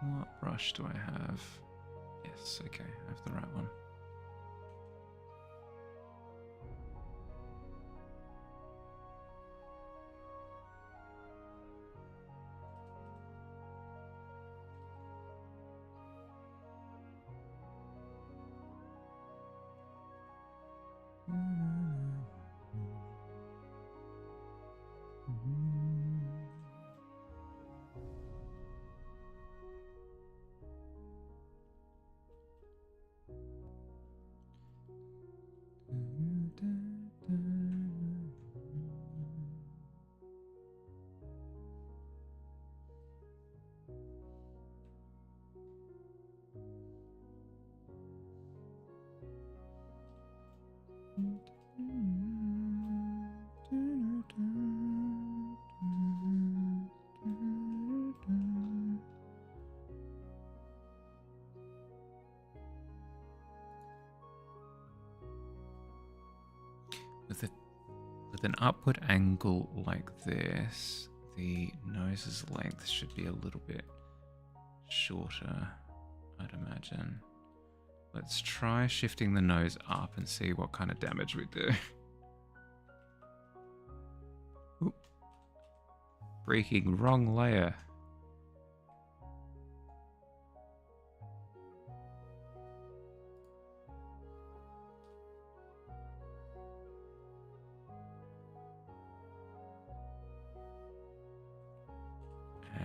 Speaker 1: What brush do I have? Yes, okay, I have the right one. With an upward angle like this, the nose's length should be a little bit shorter, I'd imagine. Let's try shifting the nose up and see what kind of damage we do. Oop. Breaking wrong layer.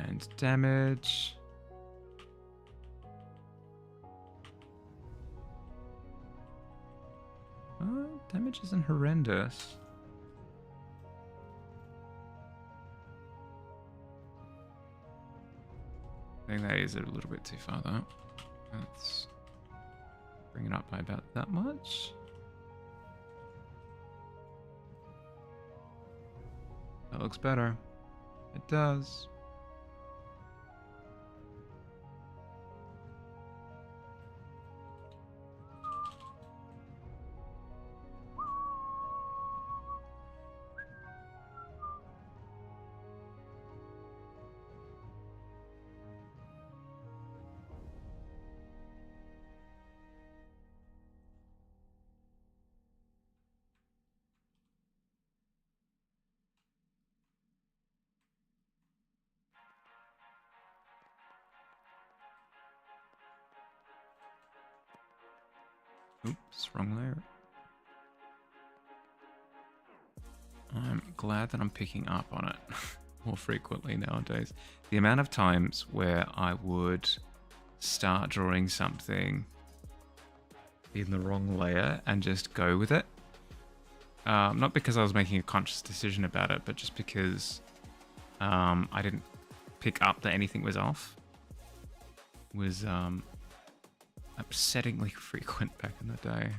Speaker 1: And damage. Damage isn't horrendous. I think that is a little bit too far though. Let's bring it up by about that much. That looks better. It does. Oops, wrong layer. I'm glad that I'm picking up on it more frequently nowadays. The amount of times where I would start drawing something in the wrong layer and just go with it. Not because I was making a conscious decision about it, but just because I didn't pick up that anything was off. Was upsettingly frequent back in the day.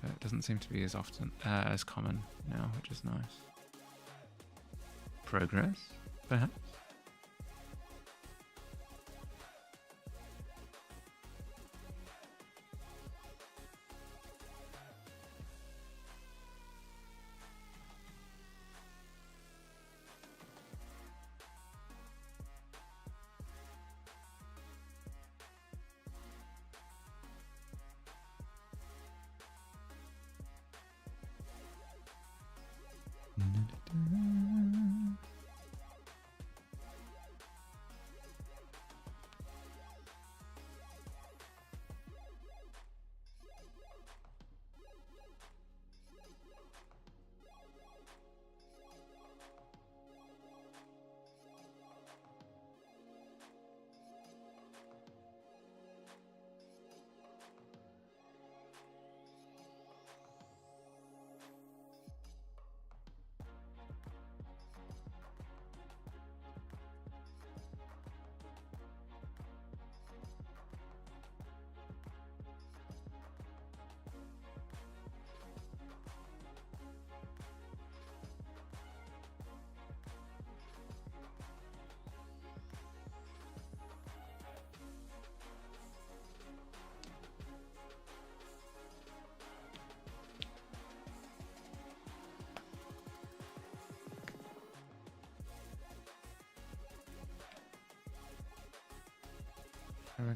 Speaker 1: But it doesn't seem to be as often, as common now, which is nice. Progress, perhaps?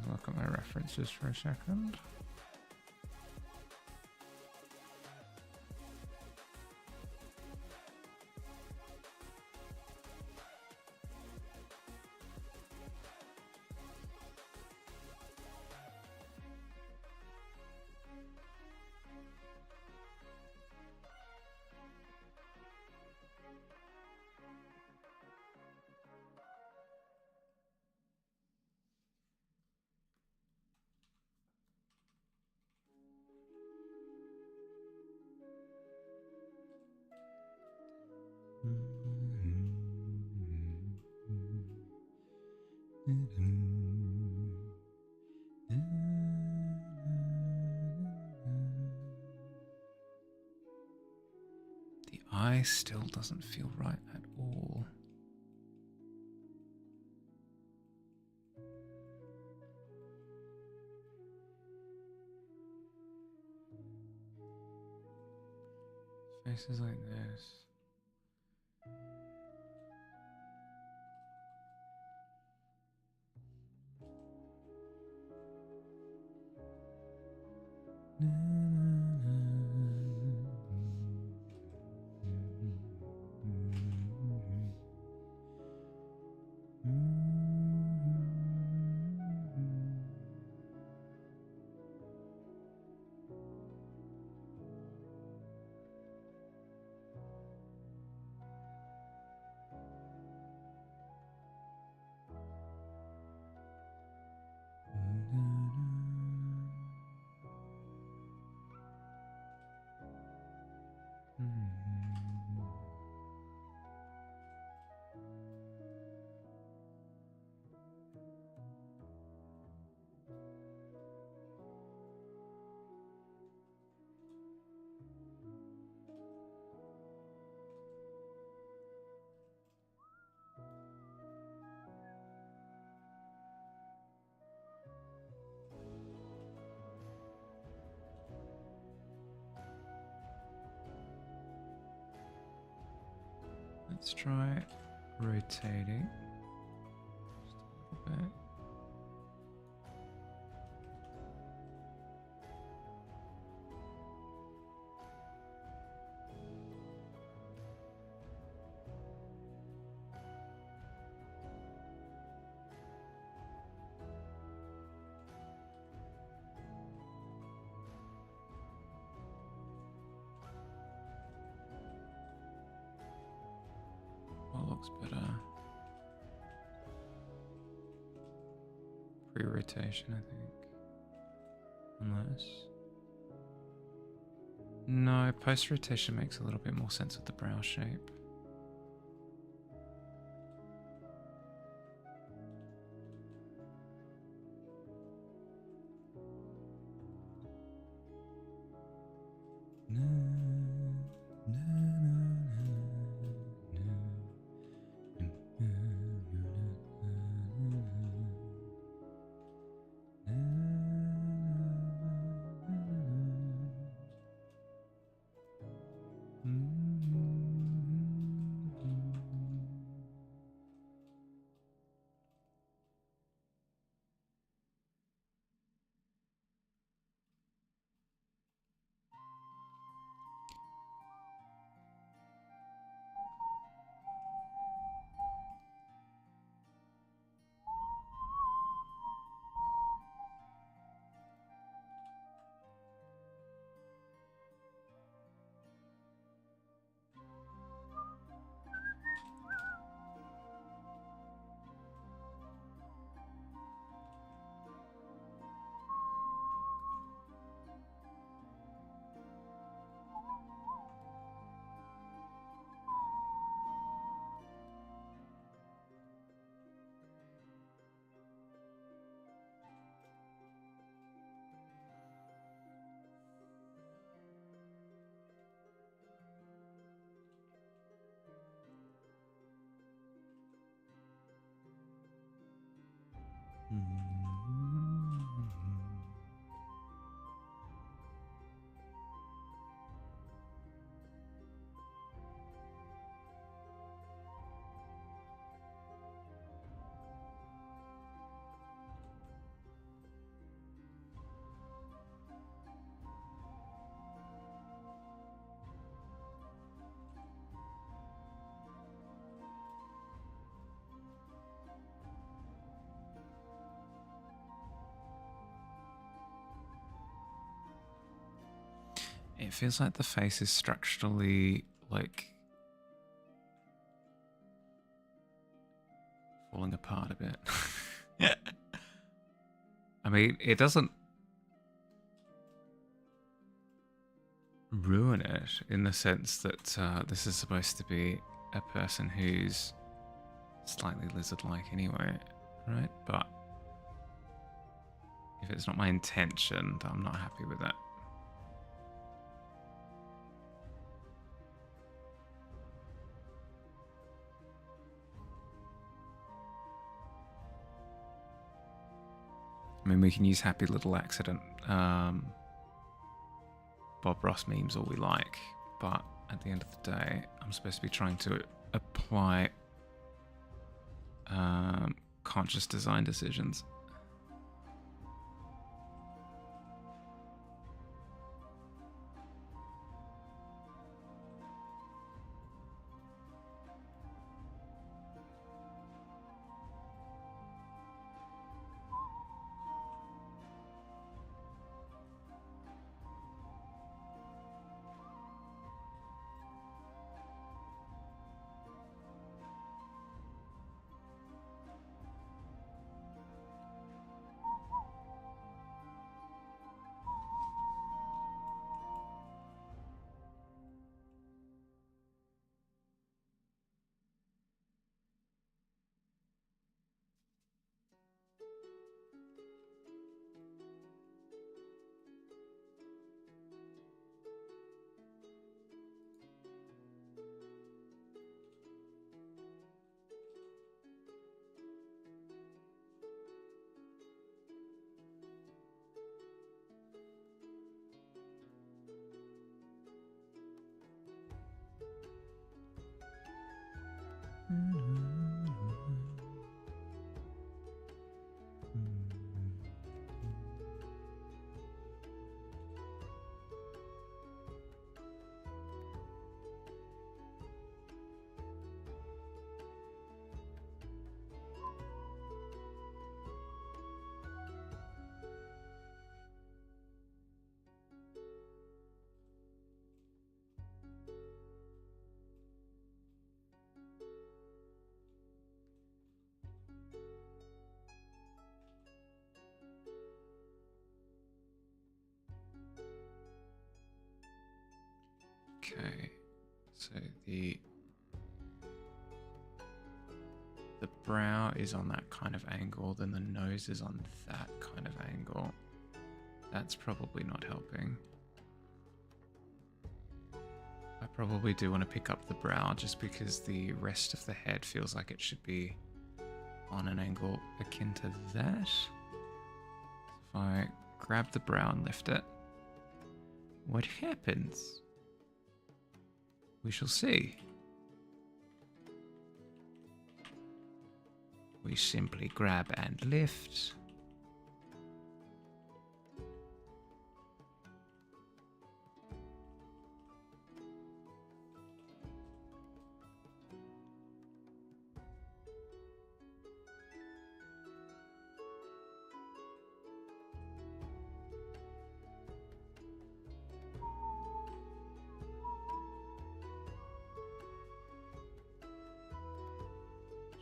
Speaker 1: having a look at my references for a second. The eye still doesn't feel right at all. Faces like this. Let's try rotating just a little bit. What looks better? Pre-rotation, I think. Unless... No, post-rotation makes a little bit more sense with the brow shape. It feels like the face is structurally, like, falling apart a bit. I mean, it doesn't ruin it in the sense that this is supposed to be a person who's slightly lizard-like anyway, right? But if it's not my intention, then I'm not happy with that. I mean, we can use happy little accident Bob Ross memes all we like, but at the end of the day, I'm supposed to be trying to apply conscious design decisions. Okay, so the brow is on that kind of angle, then the nose is on that kind of angle. That's probably not helping. I probably do want to pick up the brow just because the rest of the head feels like it should be on an angle akin to that. If I grab the brow and lift it, what happens? We shall see. We simply grab and lift.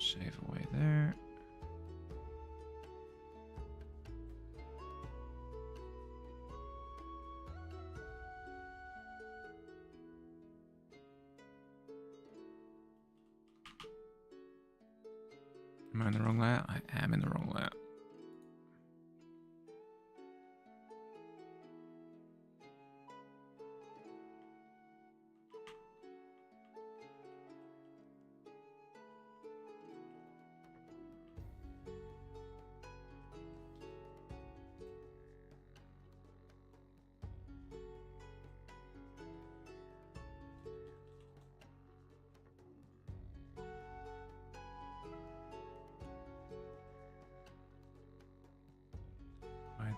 Speaker 1: Shave away there. Am I in the wrong layer? I am in the wrong layer.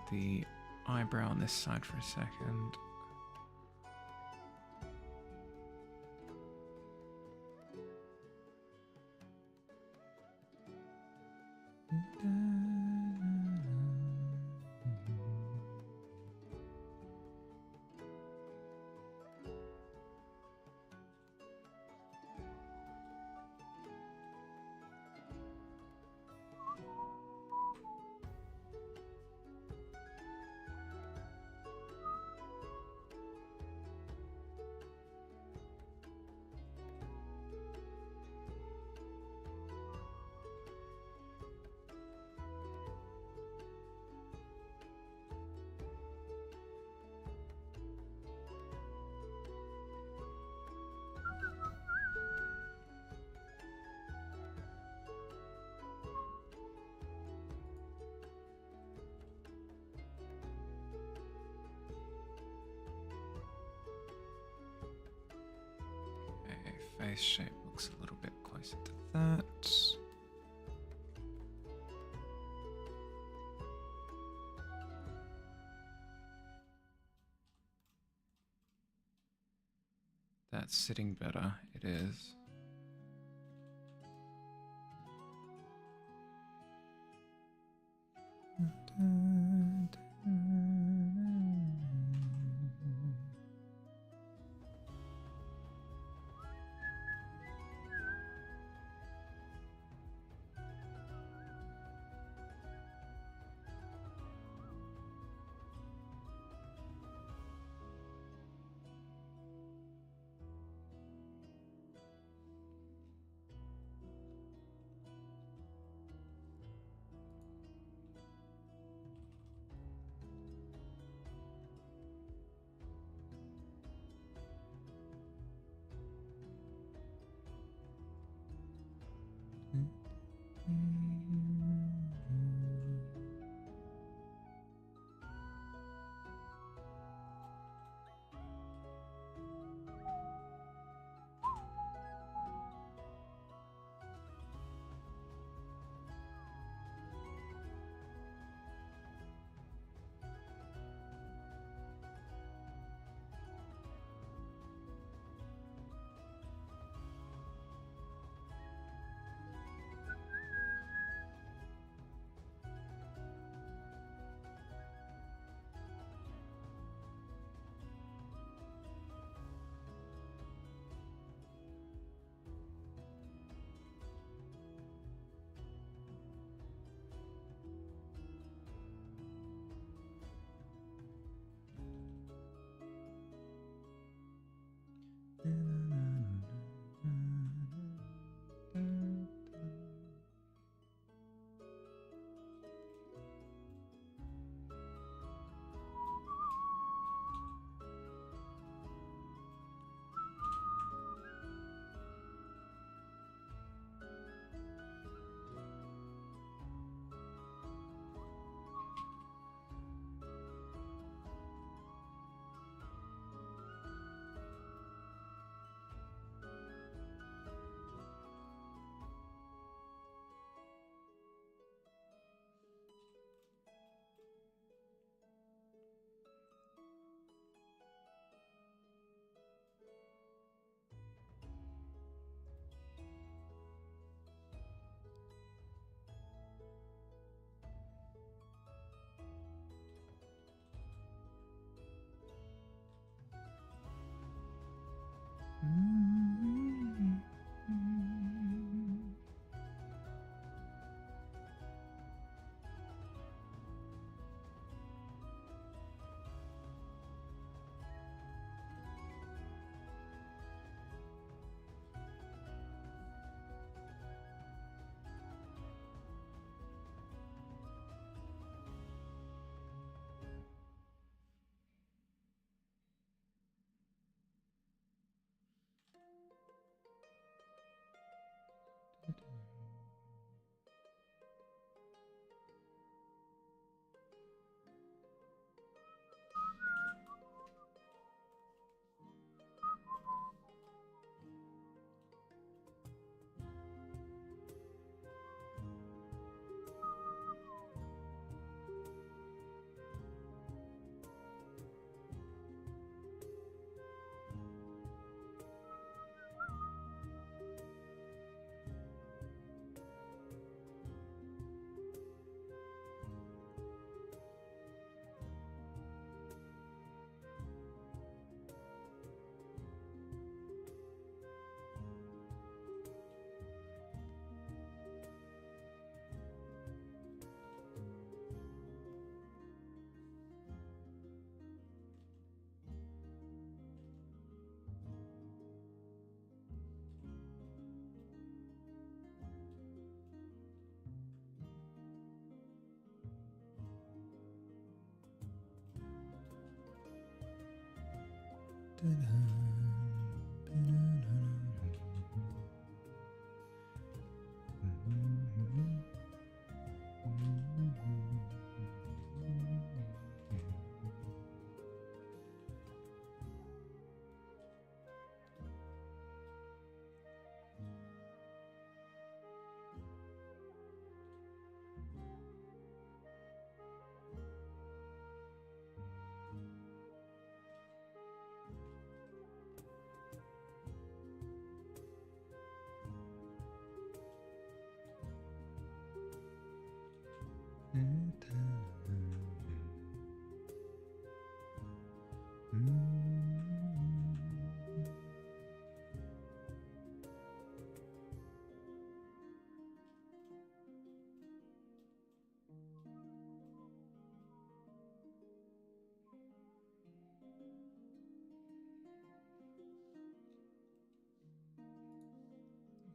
Speaker 1: The eyebrow on this side for a second. face shape looks a little bit closer to that. That's sitting better, it is.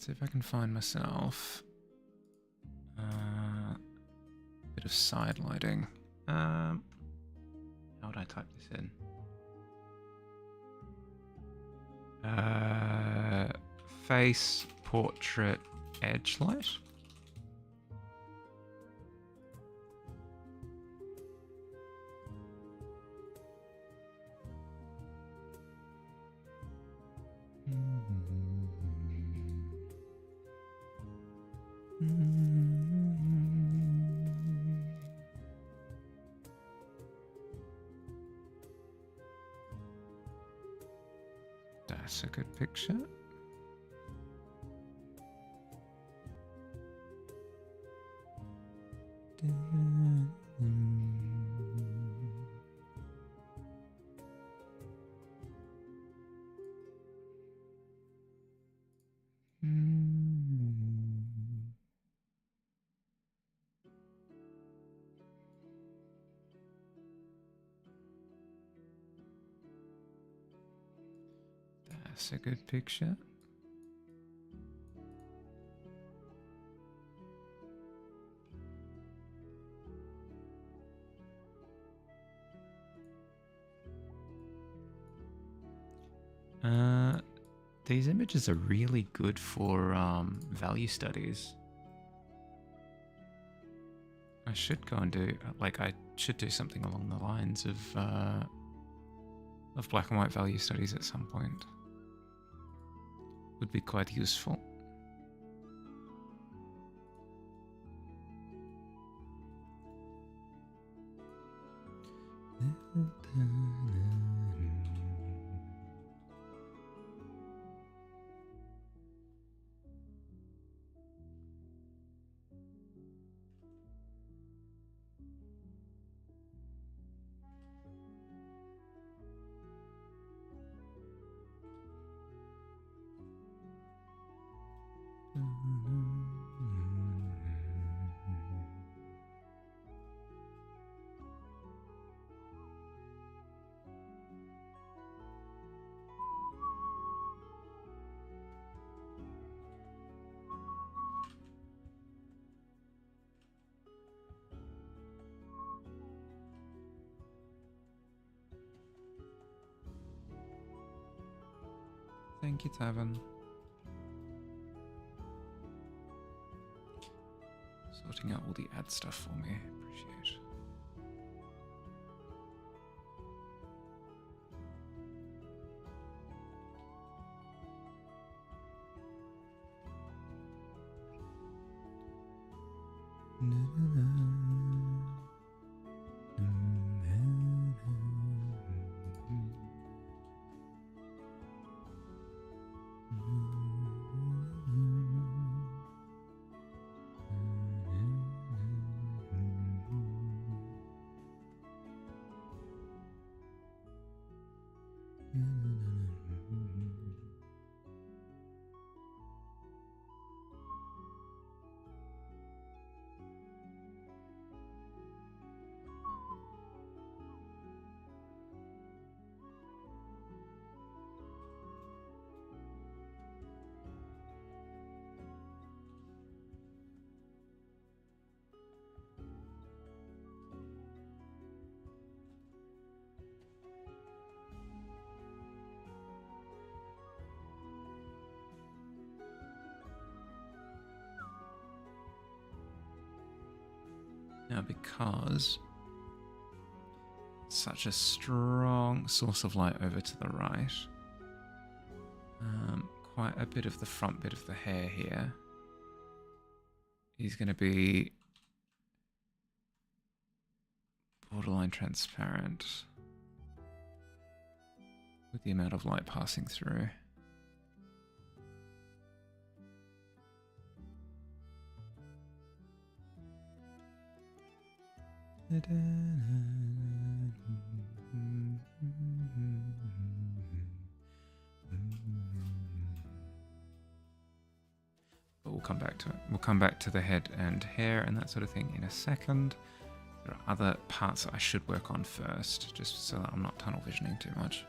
Speaker 1: see if I can find myself a bit of side lighting. How would I type this in? Face, portrait, edge light. That's a good picture. That's a good picture. These images are really good for value studies. I should go and do, I should do something along the lines of black and white value studies at some point. Would be quite useful. Thank you, Tavern. Sorting out all the ad stuff for me. Appreciate. Now, because such a strong source of light over to the right, quite a bit of the front bit of the hair here is going to be borderline transparent with the amount of light passing through. But we'll come back to it. We'll come back to the head and hair and that sort of thing in a second. There are other parts that I should work on first, just so that I'm not tunnel visioning too much.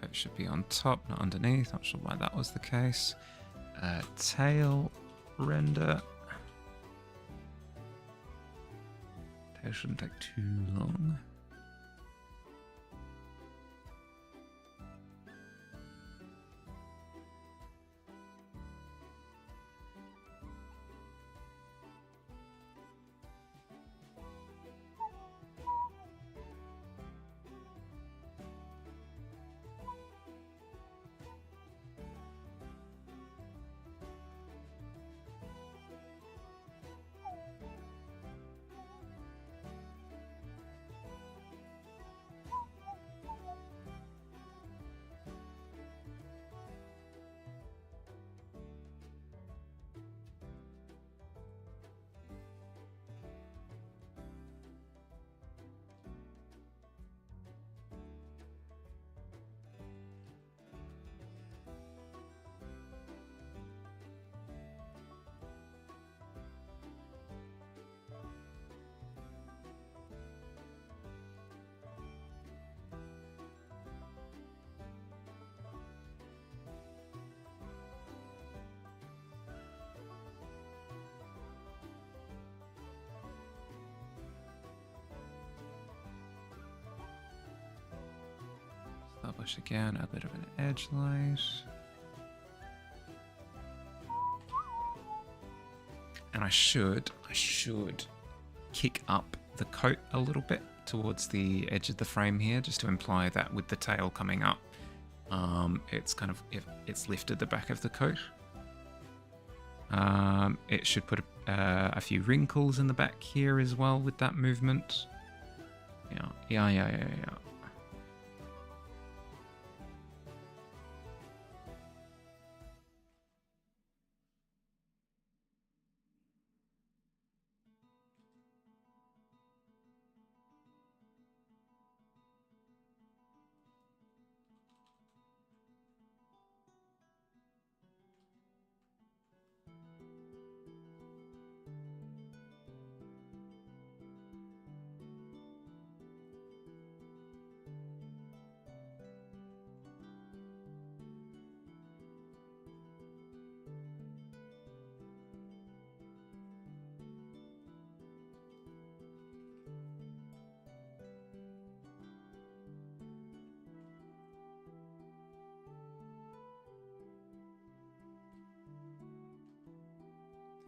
Speaker 1: Coat should be on top, not underneath. Not sure why that was the case. Tail render. Tail shouldn't take too long. Establish again a bit of an edge light. And I should kick up the coat a little bit towards the edge of the frame here, just to imply that with the tail coming up, it's lifted the back of the coat. It should put a few wrinkles in the back here as well with that movement. Yeah.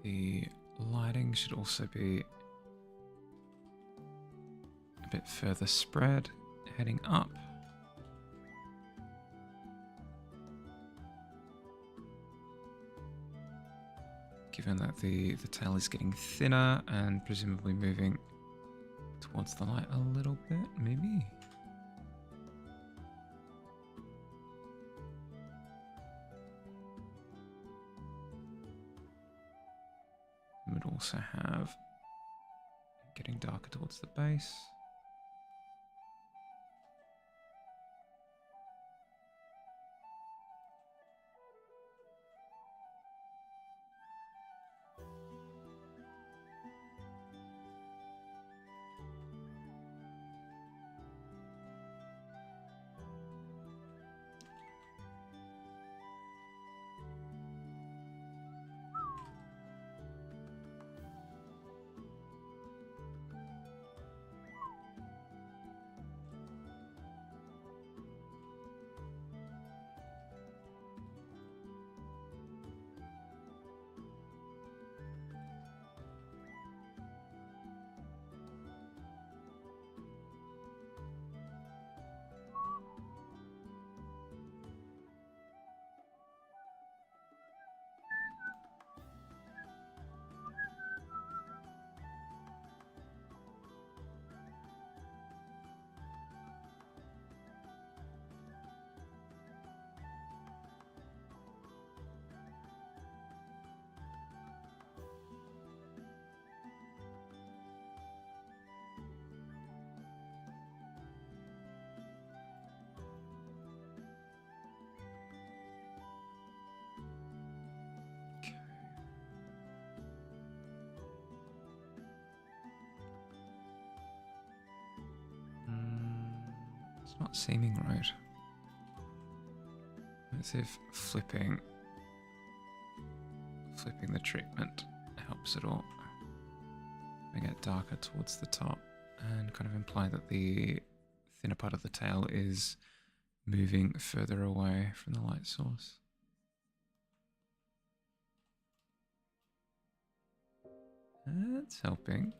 Speaker 1: The lighting should also be a bit further spread, heading up. Given that the tail is getting thinner and presumably moving towards the light a little bit, maybe. Would also have getting darker towards the base. It's not seeming right. Let's see if flipping the treatment helps at all. Make it darker towards the top and kind of imply that the thinner part of the tail is moving further away from the light source. That's helping.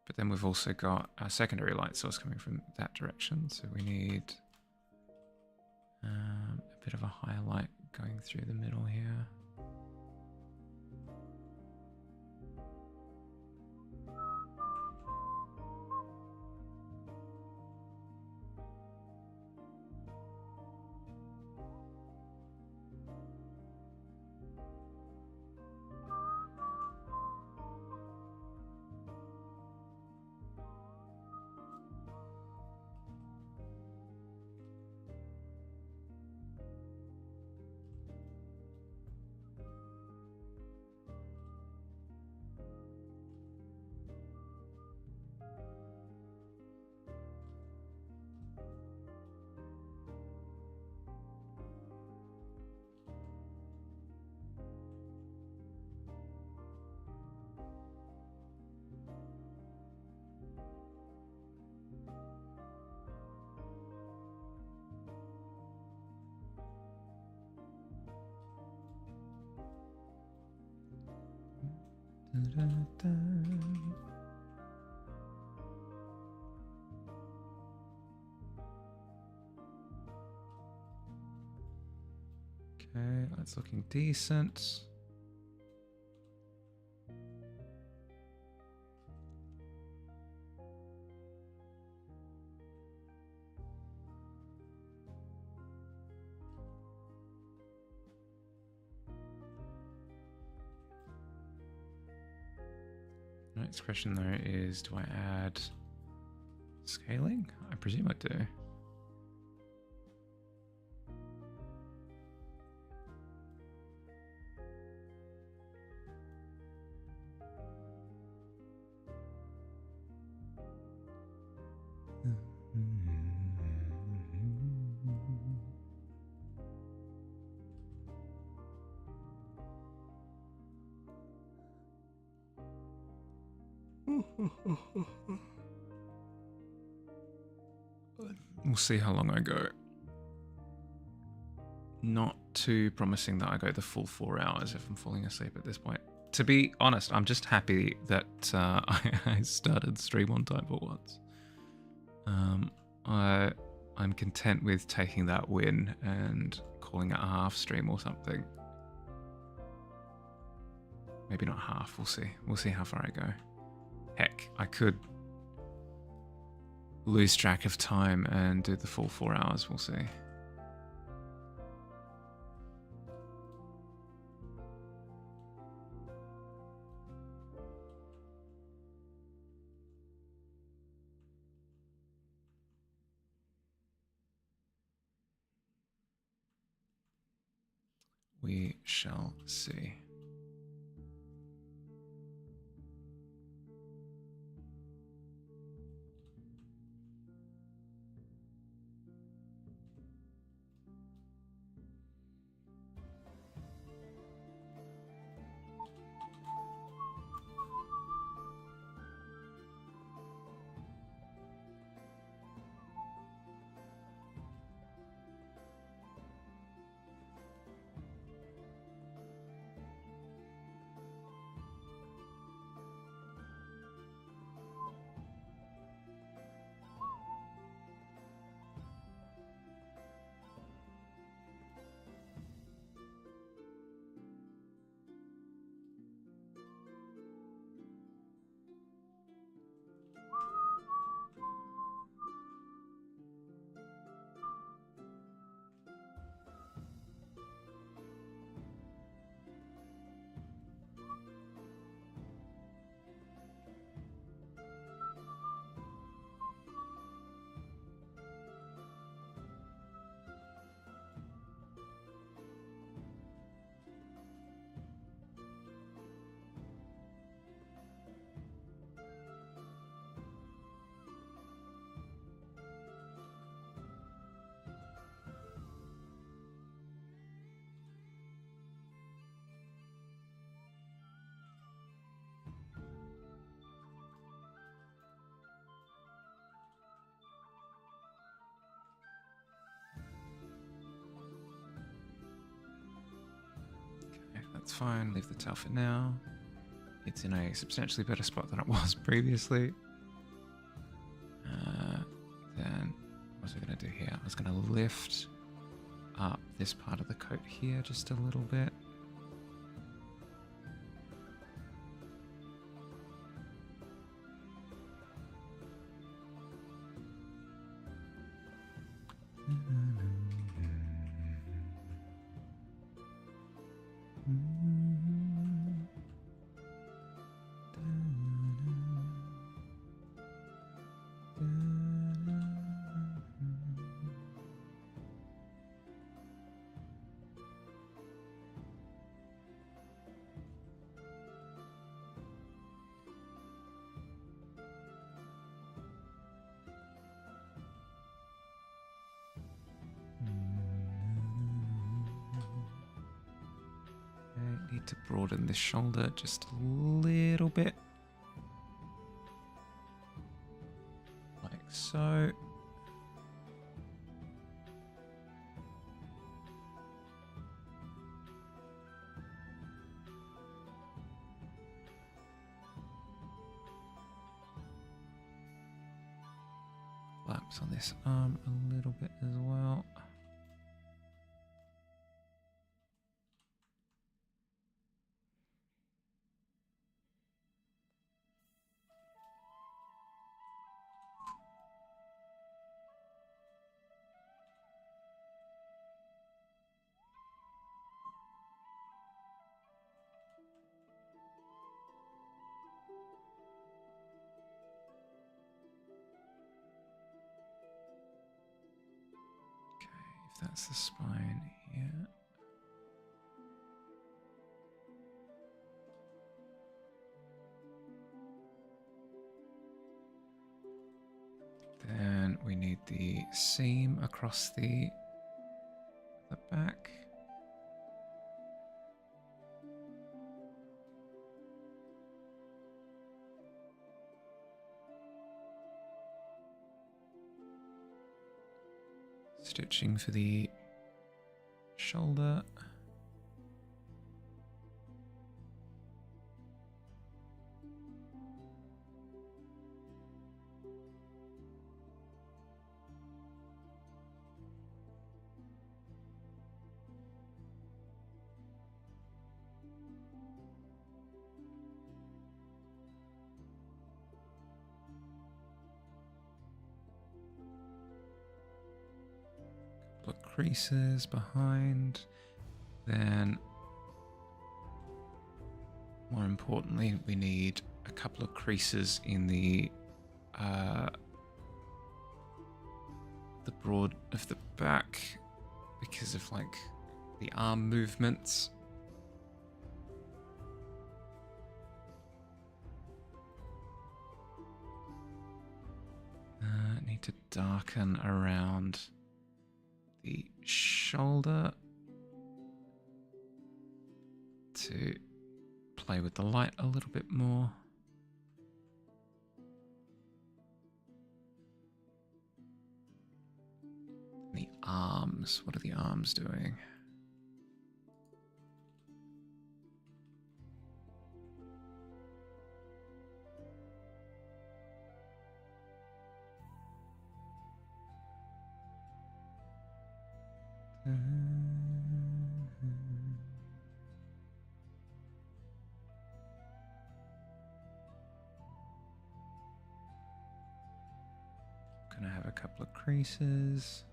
Speaker 1: But then we've also got our secondary light source coming from that direction, so we need a bit of a higher light going through the middle here. Okay, that's looking decent. Next question though is, do I add scaling? I presume I do. We'll see how long I go. Not too promising that I go the full 4 hours if I'm falling asleep at this point. To be honest, I'm just happy that I started stream on time for once. I'm content with taking that win and calling it a half stream or something. Maybe not half, we'll see. We'll see how far I go. Heck, I could lose track of time and do the full 4 hours, we'll see. We shall see. That's fine. Leave the tail for now. It's in a substantially better spot than it was previously. Then what was I going to do here? I was going to lift up this part of the coat here just a little bit. Need to broaden this shoulder just a little bit. Like so. Flaps on this arm a little bit as well. That's the spine here. Then we need the seam across the back. Stitching for the shoulder. Creases behind, then more importantly we need a couple of creases in the broad of the back because of like the arm movements. Need to darken around the shoulder to play with the light a little bit more. The arms, what are the arms doing? Gonna have a couple of creases.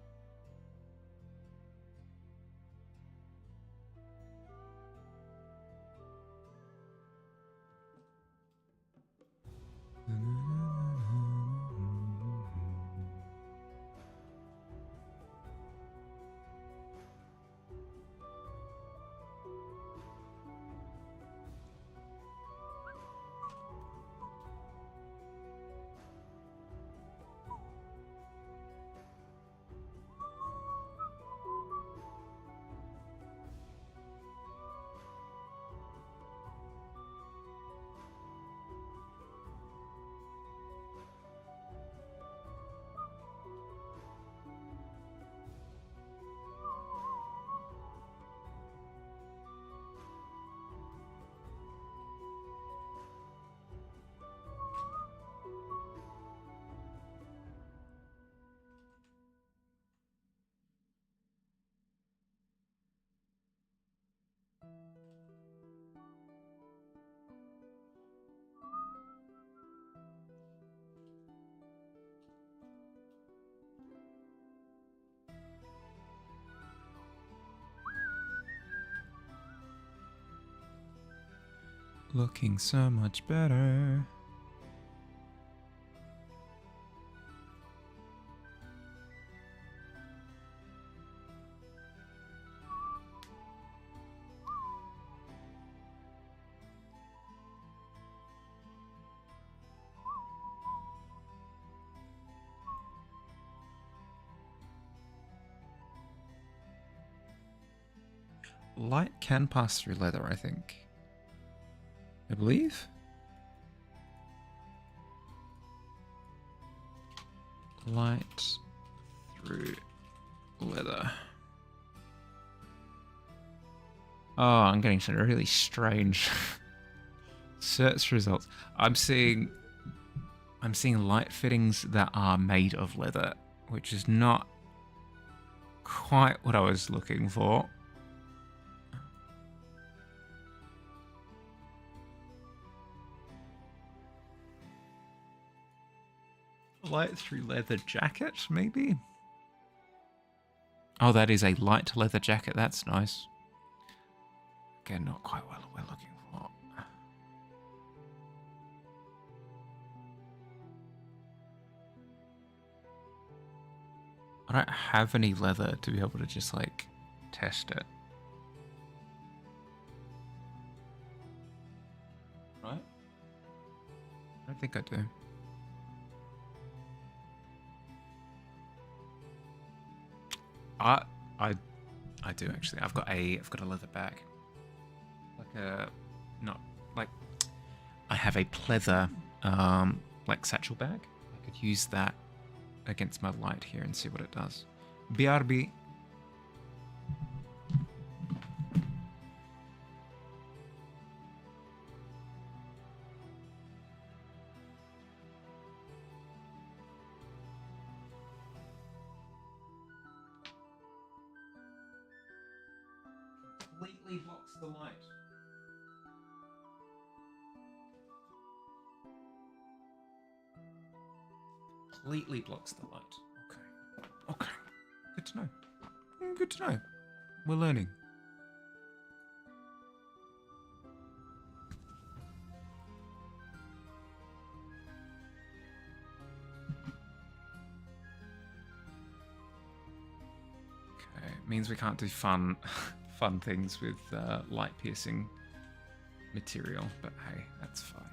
Speaker 1: Looking so much better. Light can pass through leather, I think. I believe. Light through leather. Oh, I'm getting some really strange search results. I'm seeing light fittings that are made of leather, which is not quite what I was looking for. Light through leather jacket, maybe? Oh, that is a light leather jacket. That's nice. Again, not quite what we're looking for. I don't have any leather to be able to just, like, test it. Right? I don't think I do. I do actually. I've got a leather bag. I have a pleather like satchel bag. I could use that against my light here and see what it does. BRB. Completely blocks the light. Completely blocks the light. Okay. Okay. Good to know. Good to know. We're learning. Okay. It means we can't do fun things with light piercing material, but hey, that's fine.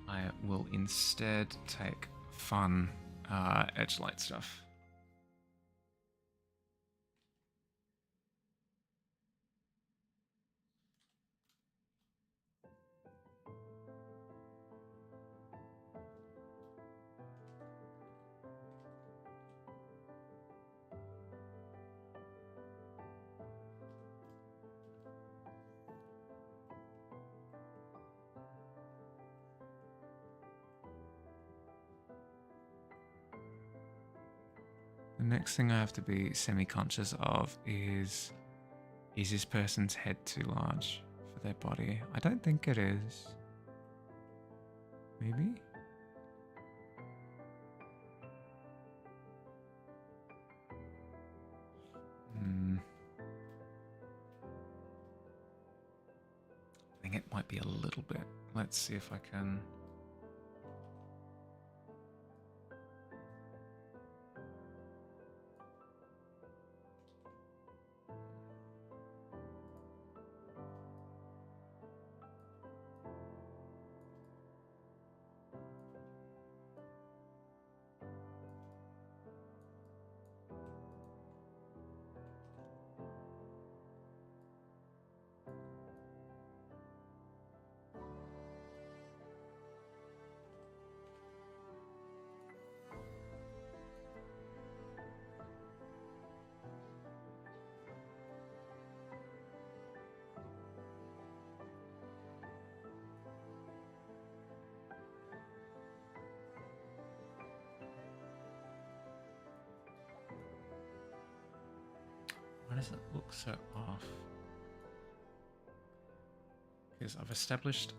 Speaker 1: I will instead take fun edge light stuff. The next thing I have to be semi-conscious of is this person's head too large for their body? I don't think it is. Maybe? I think it might be a little bit. Let's see if I can... Why does it look so off? Because I've established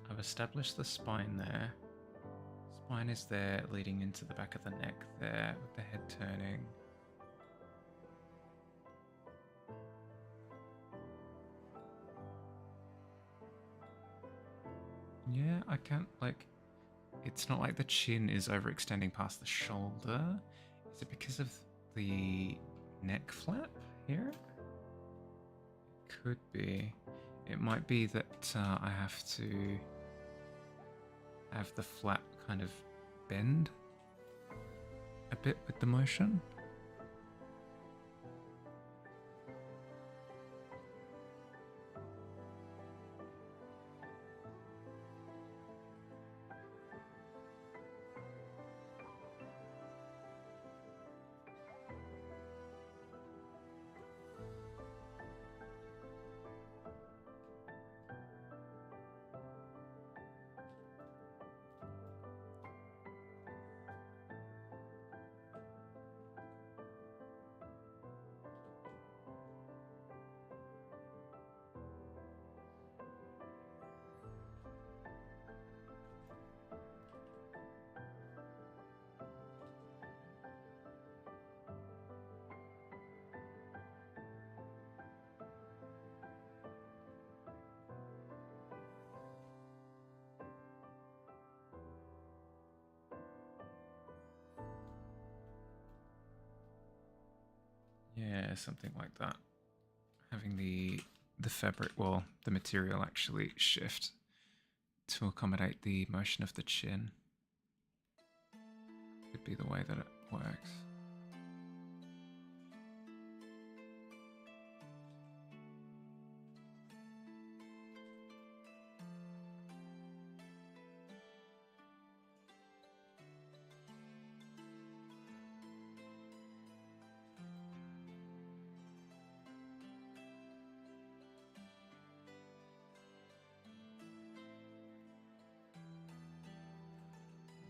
Speaker 1: the spine there. Spine is there, leading into the back of the neck there, with the head turning. Yeah, I can't, like, it's not like the chin is overextending past the shoulder. Is it because of the neck flap here? It could be. It might be that I have to have the flap kind of bend a bit with the motion. Yeah, something like that. Having the fabric, well, the material actually shift to accommodate the motion of the chin. Could be the way that it works.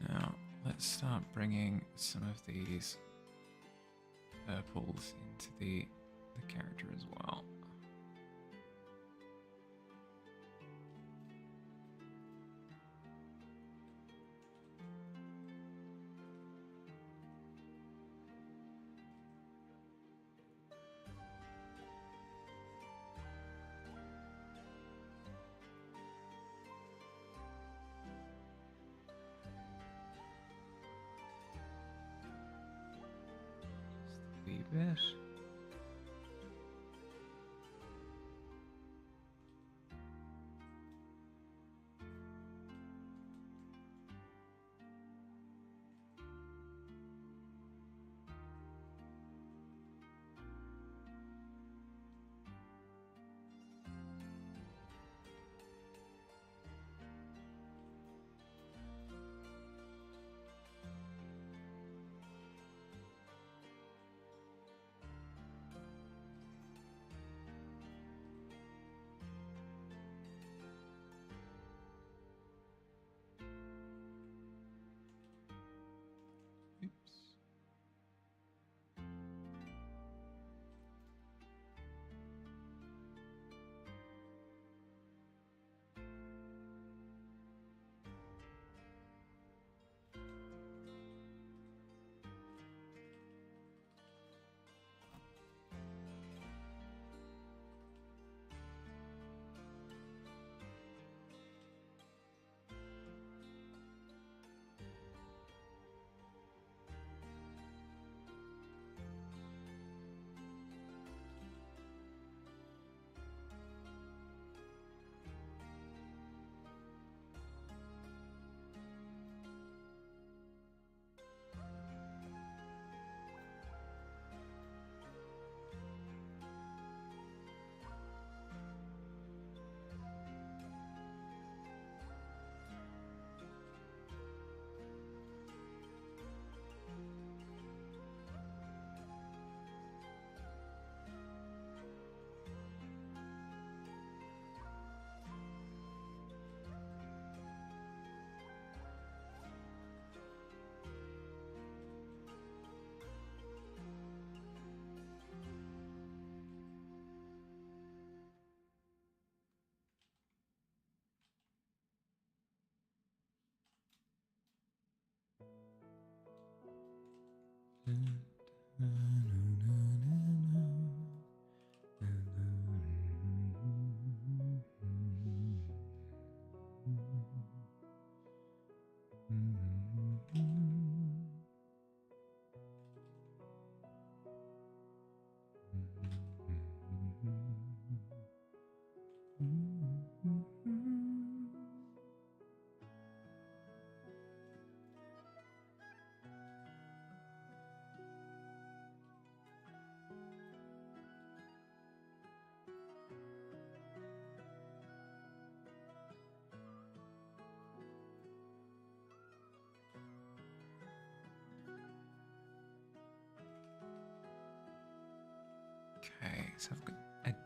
Speaker 1: Now, let's start bringing some of these purples into the character as well. Just a wee bit.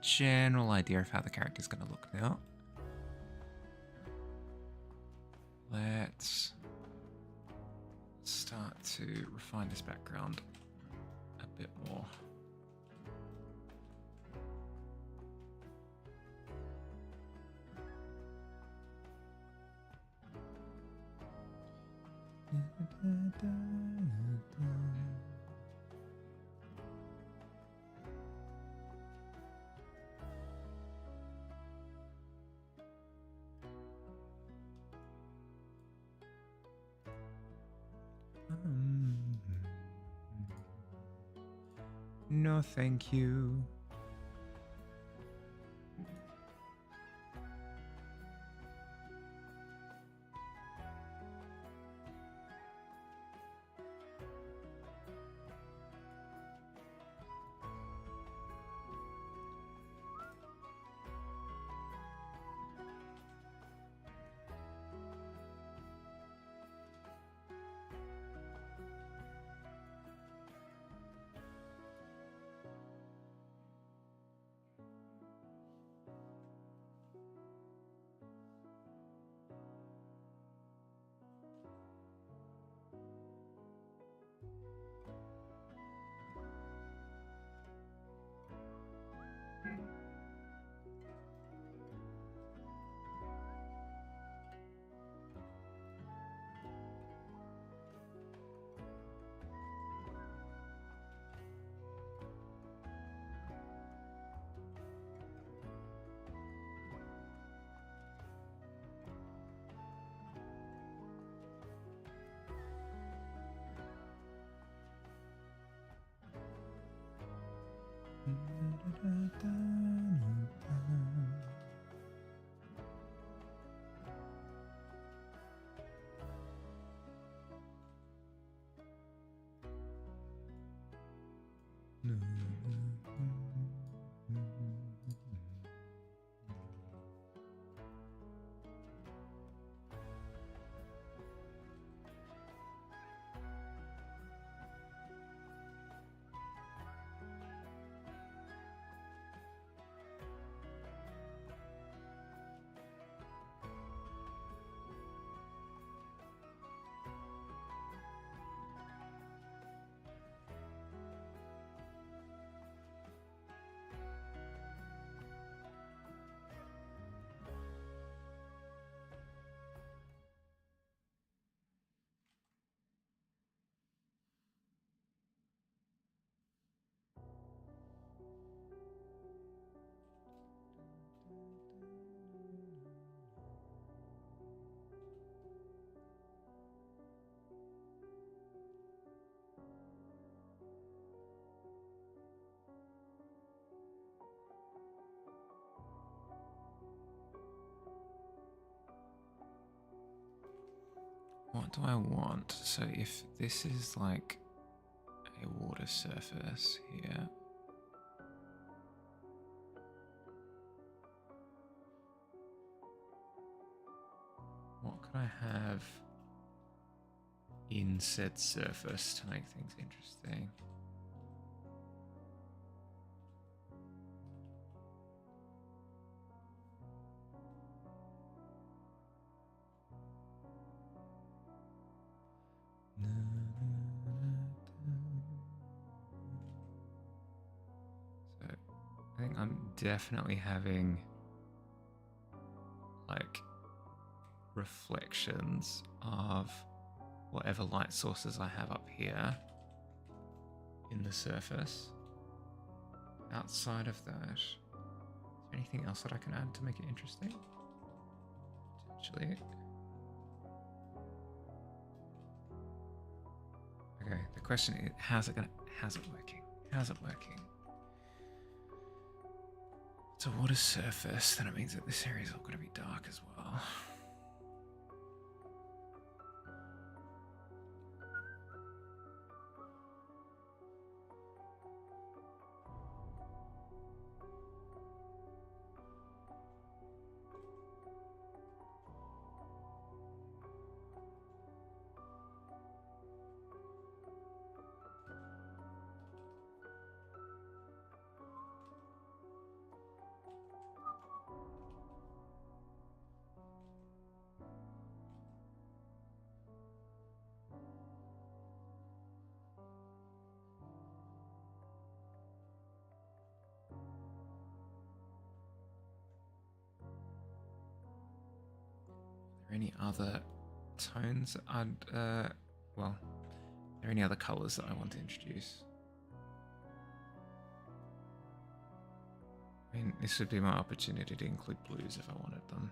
Speaker 1: general idea of how the character's going to look now. Let's start to refine this background a bit more. No, thank you. What do I want? So if this is like a water surface here. What could I have in said surface to make things interesting? So I think I'm definitely having like reflections of whatever light sources I have up here in the surface. Outside of that, is there anything else that I can add to make it interesting? Potentially. Okay, the question is, how's it working? How's it working? It's a water surface, then it means that this area is all going to be dark as well. any other tones I'd, well, are there any other colours that I want to introduce? I mean, this would be my opportunity to include blues if I wanted them.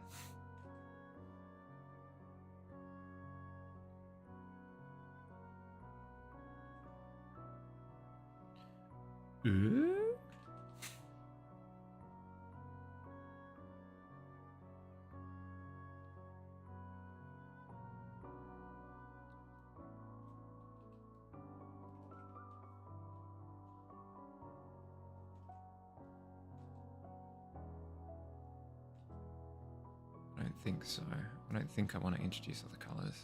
Speaker 1: I don't think so. I don't think I want to introduce other colours.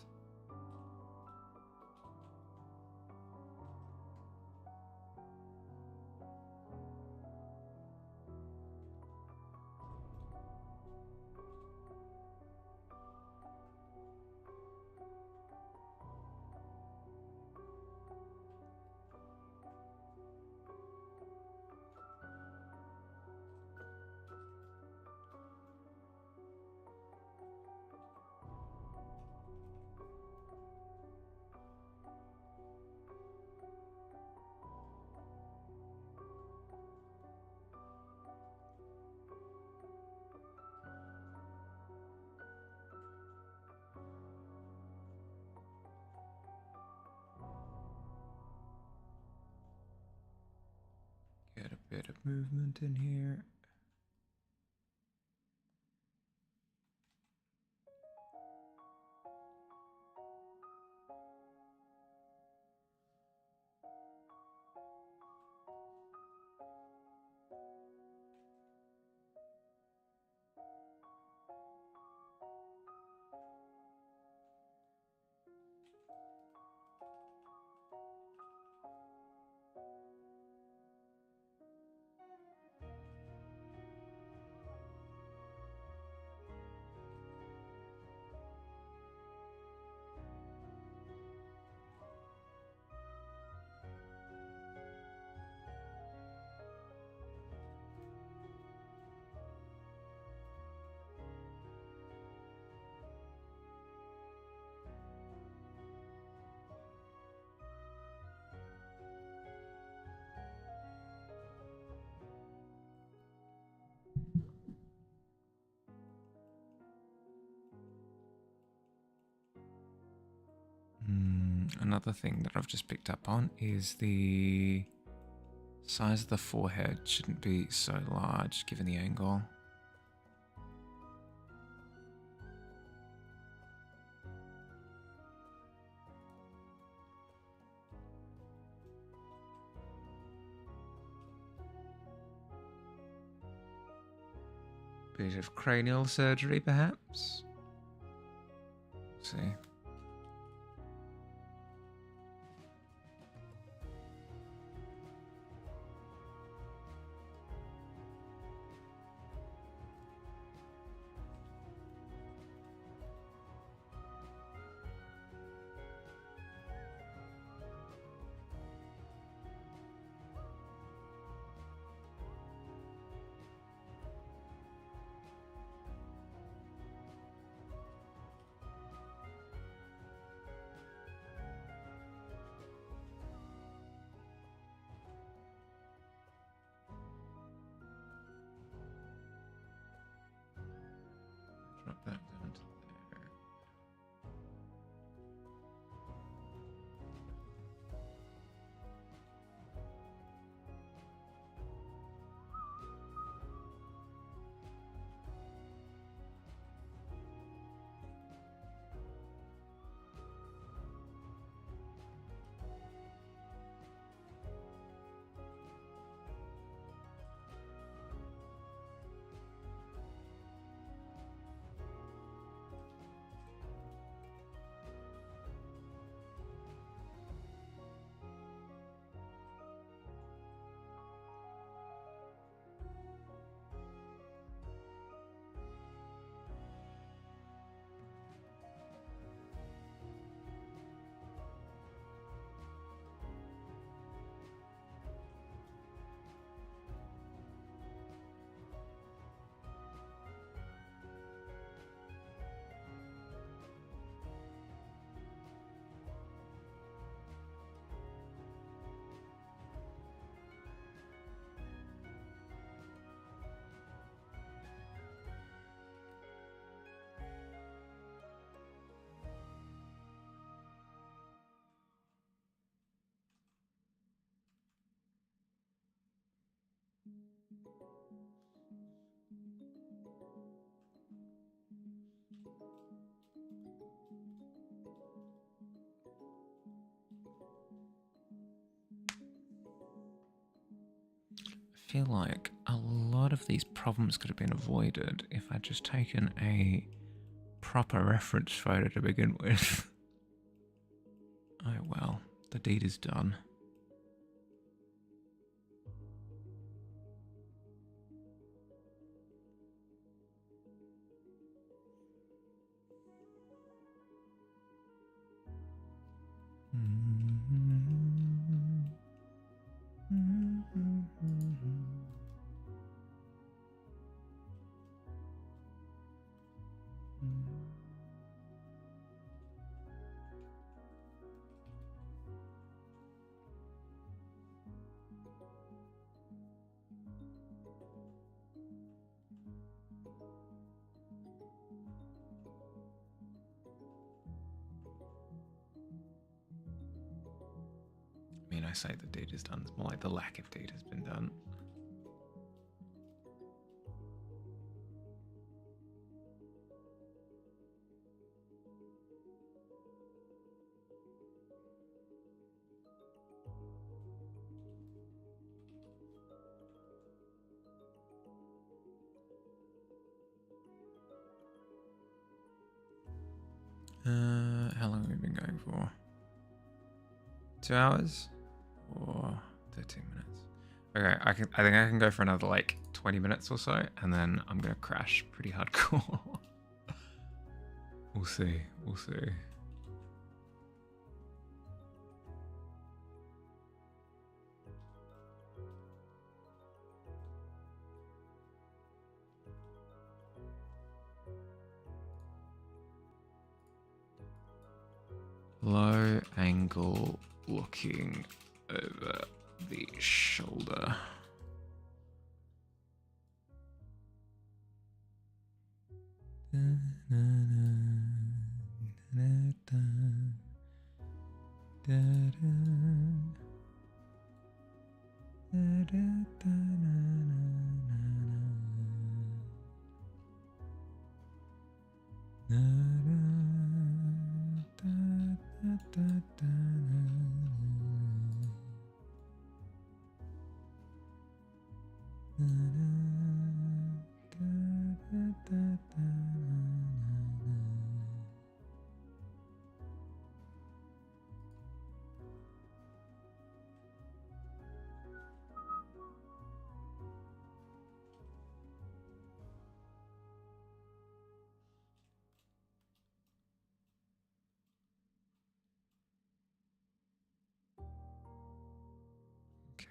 Speaker 1: Get a bit of movement in here. Another thing that I've just picked up on is the size of the forehead shouldn't be so large given the angle. Bit of cranial surgery, perhaps? Let's see. I feel like a lot of these problems could have been avoided if I'd just taken a proper reference photo to begin with. Oh well, the deed is done. I mean, I say the deed is done. It's more like the lack of deed has been done. How long have we been going for? 2 hours? Or 13 minutes? Okay, I think I can go for another like 20 minutes or so, and then I'm gonna crash pretty hardcore. We'll see. We'll see. Low angle looking over the shoulder.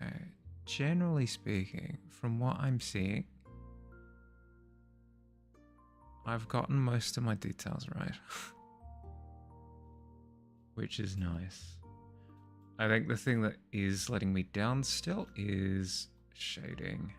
Speaker 1: Okay, generally speaking, from what I'm seeing, I've gotten most of my details right, which is nice. I think the thing that is letting me down still is shading.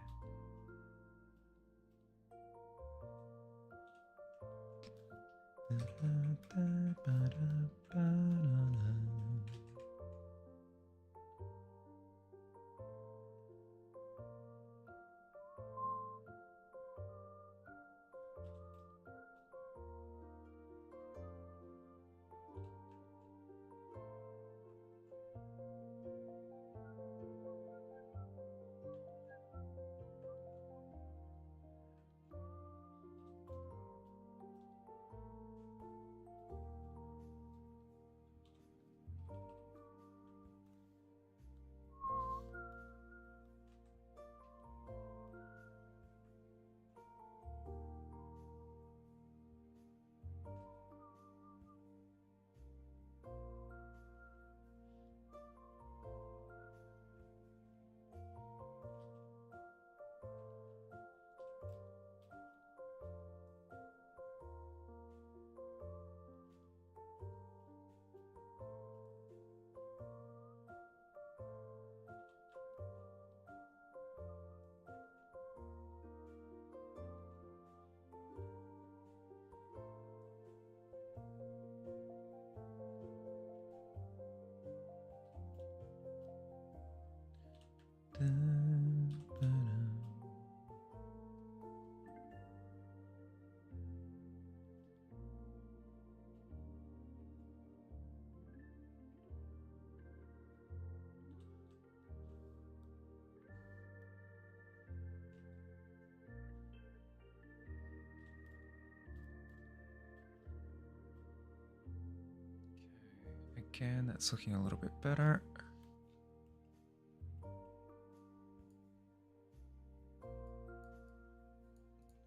Speaker 1: again. That's looking a little bit better.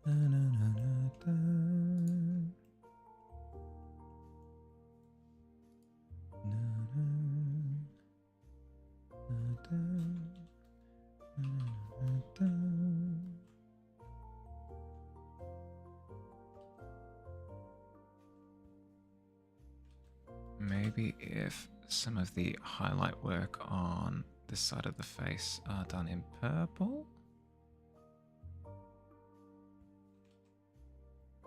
Speaker 1: Na, na, na, na, da. Na, na, na, da. Na, na, da. Maybe if some of the highlight work on this side of the face are done in purple,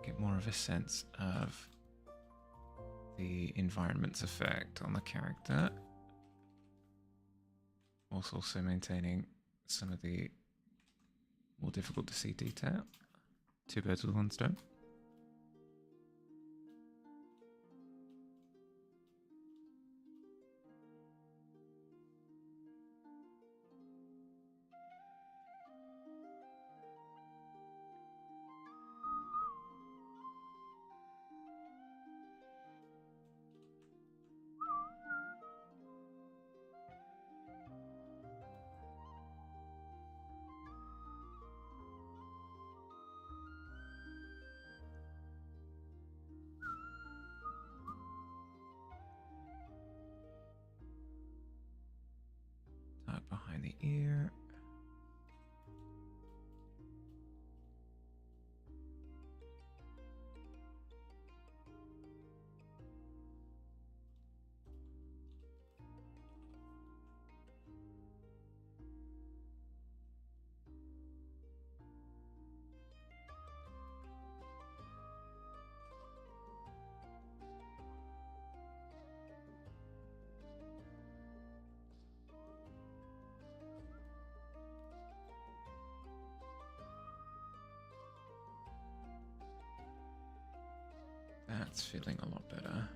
Speaker 1: get more of a sense of the environment's effect on the character, whilst also maintaining some of the more difficult to see detail. Two birds with one stone. Behind the ear. That's feeling a lot better.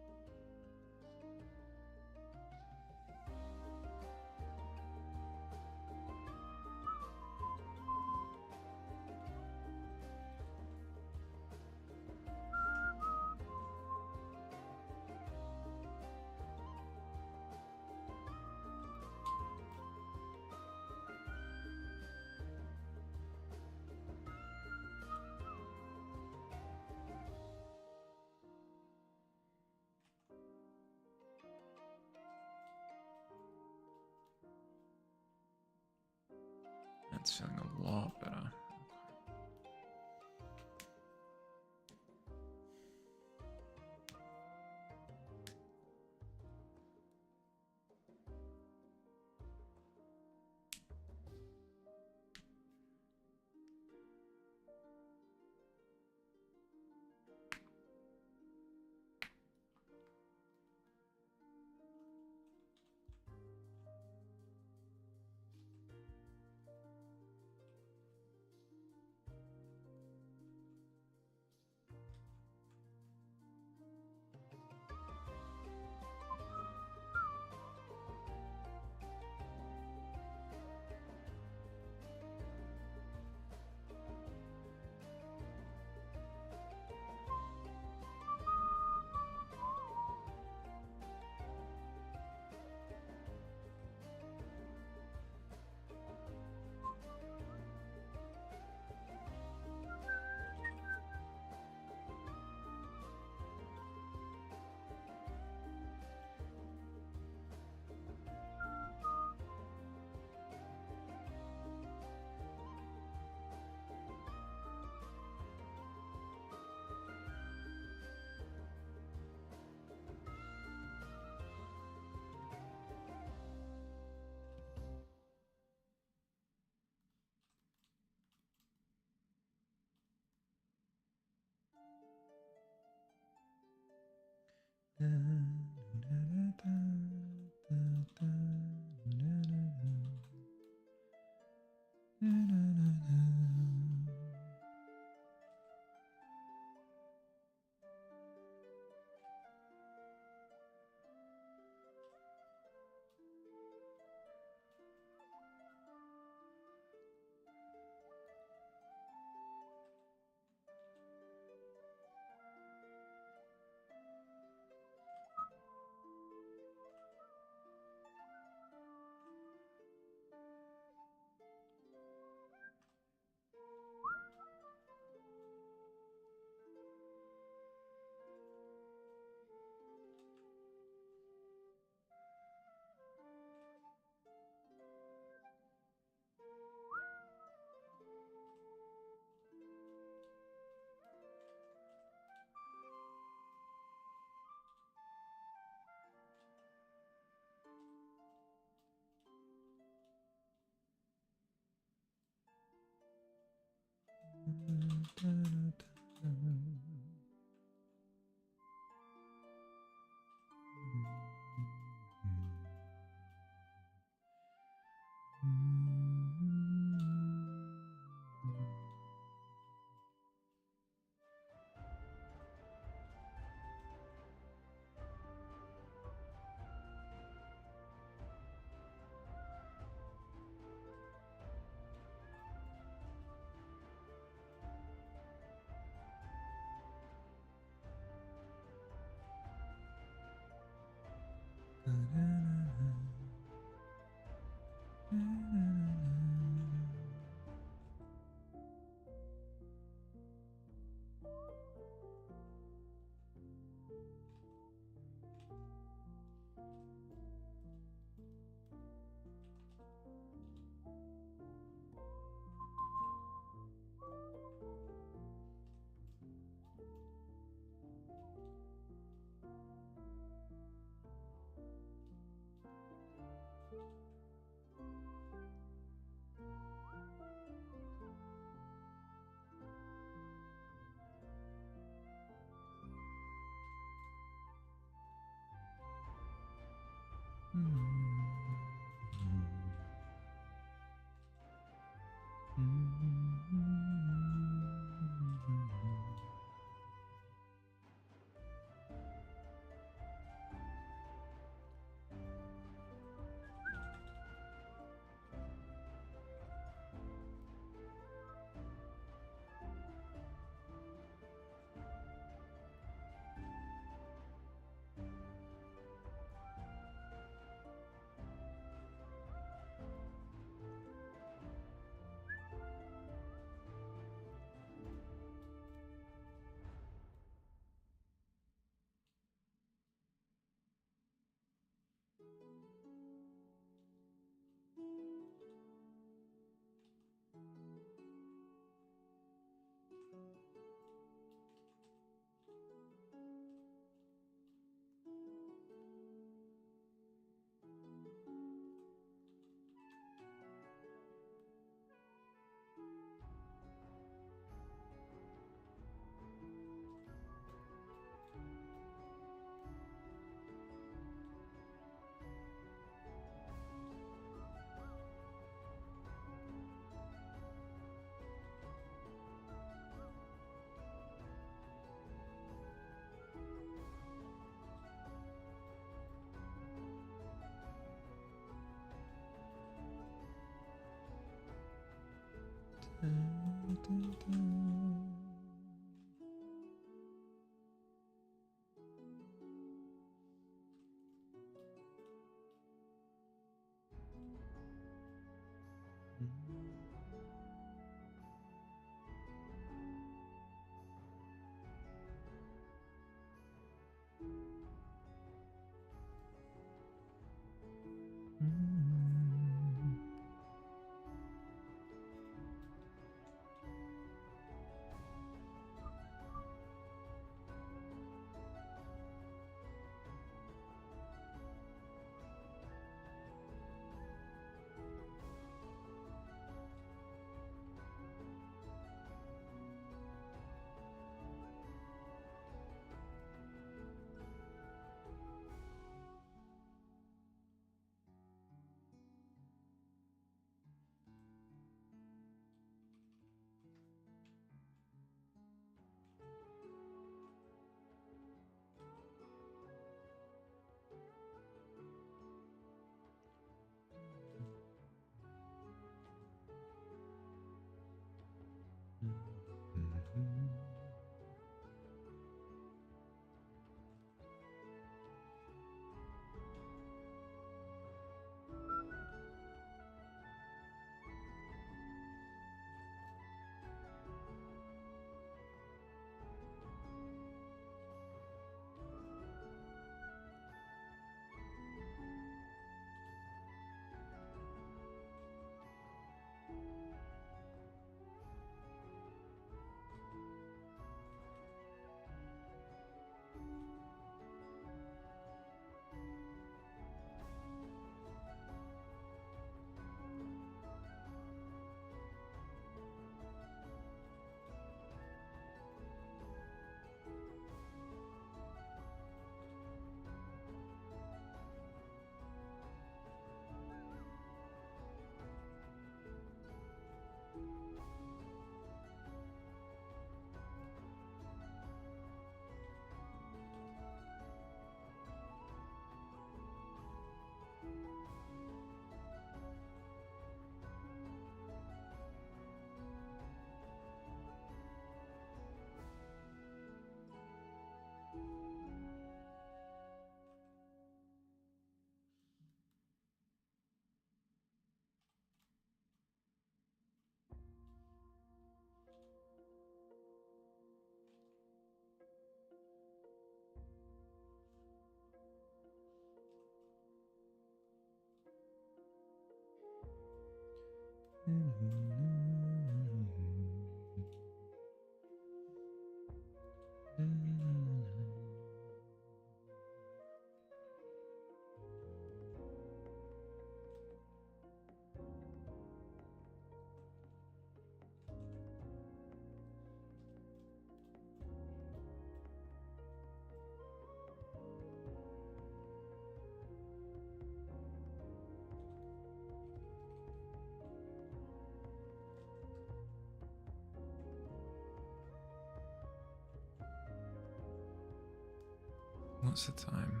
Speaker 1: What's the time?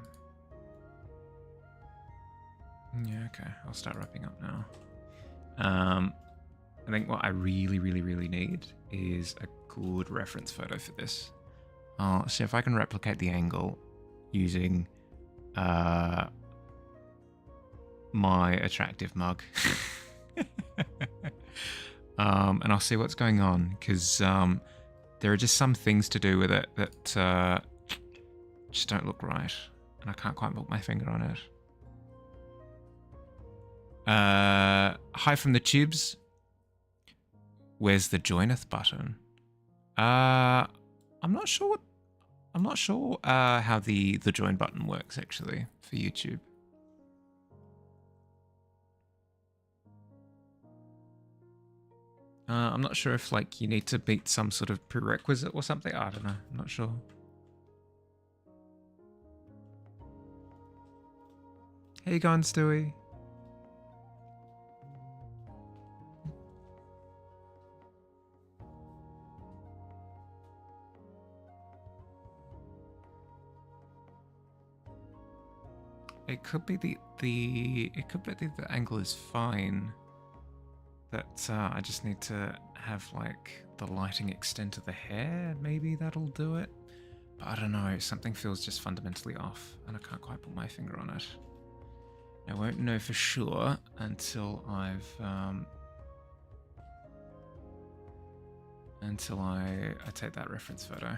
Speaker 1: Yeah, okay. I'll start wrapping up now. I think what I really, really, really need is a good reference photo for this. I'll see if I can replicate the angle using my attractive mug. And I'll see what's going on, because there are just some things to do with it that just don't look right, and I can't quite put my finger on it. Hi from the tubes. Where's the joineth button? I'm not sure how the join button works actually for YouTube. I'm not sure if like you need to beat some sort of prerequisite or something. I don't know. I'm not sure. How you going, Stewie? It could be the angle is fine. That I just need to have like the lighting extend to the hair. Maybe that'll do it. But I don't know. Something feels just fundamentally off, and I can't quite put my finger on it. I won't know for sure until I take that reference photo.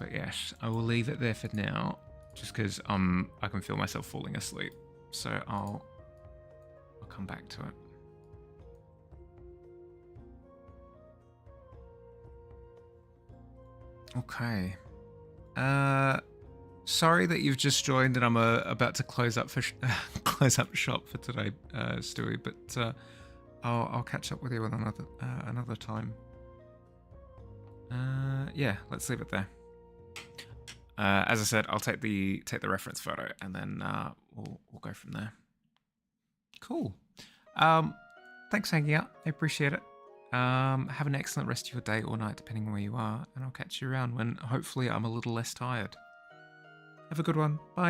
Speaker 1: But yes, I will leave it there for now, just because I can feel myself falling asleep. So I'll come back to it. Okay. Sorry that you've just joined and I'm about to close up shop for today, Stewie. But I'll catch up with you another time. Yeah, let's leave it there. As I said, I'll take the reference photo and then we'll go from there. Cool. Thanks for hanging out. I appreciate it. Have an excellent rest of your day or night, depending on where you are, and I'll catch you around when hopefully I'm a little less tired. Have a good one. Bye.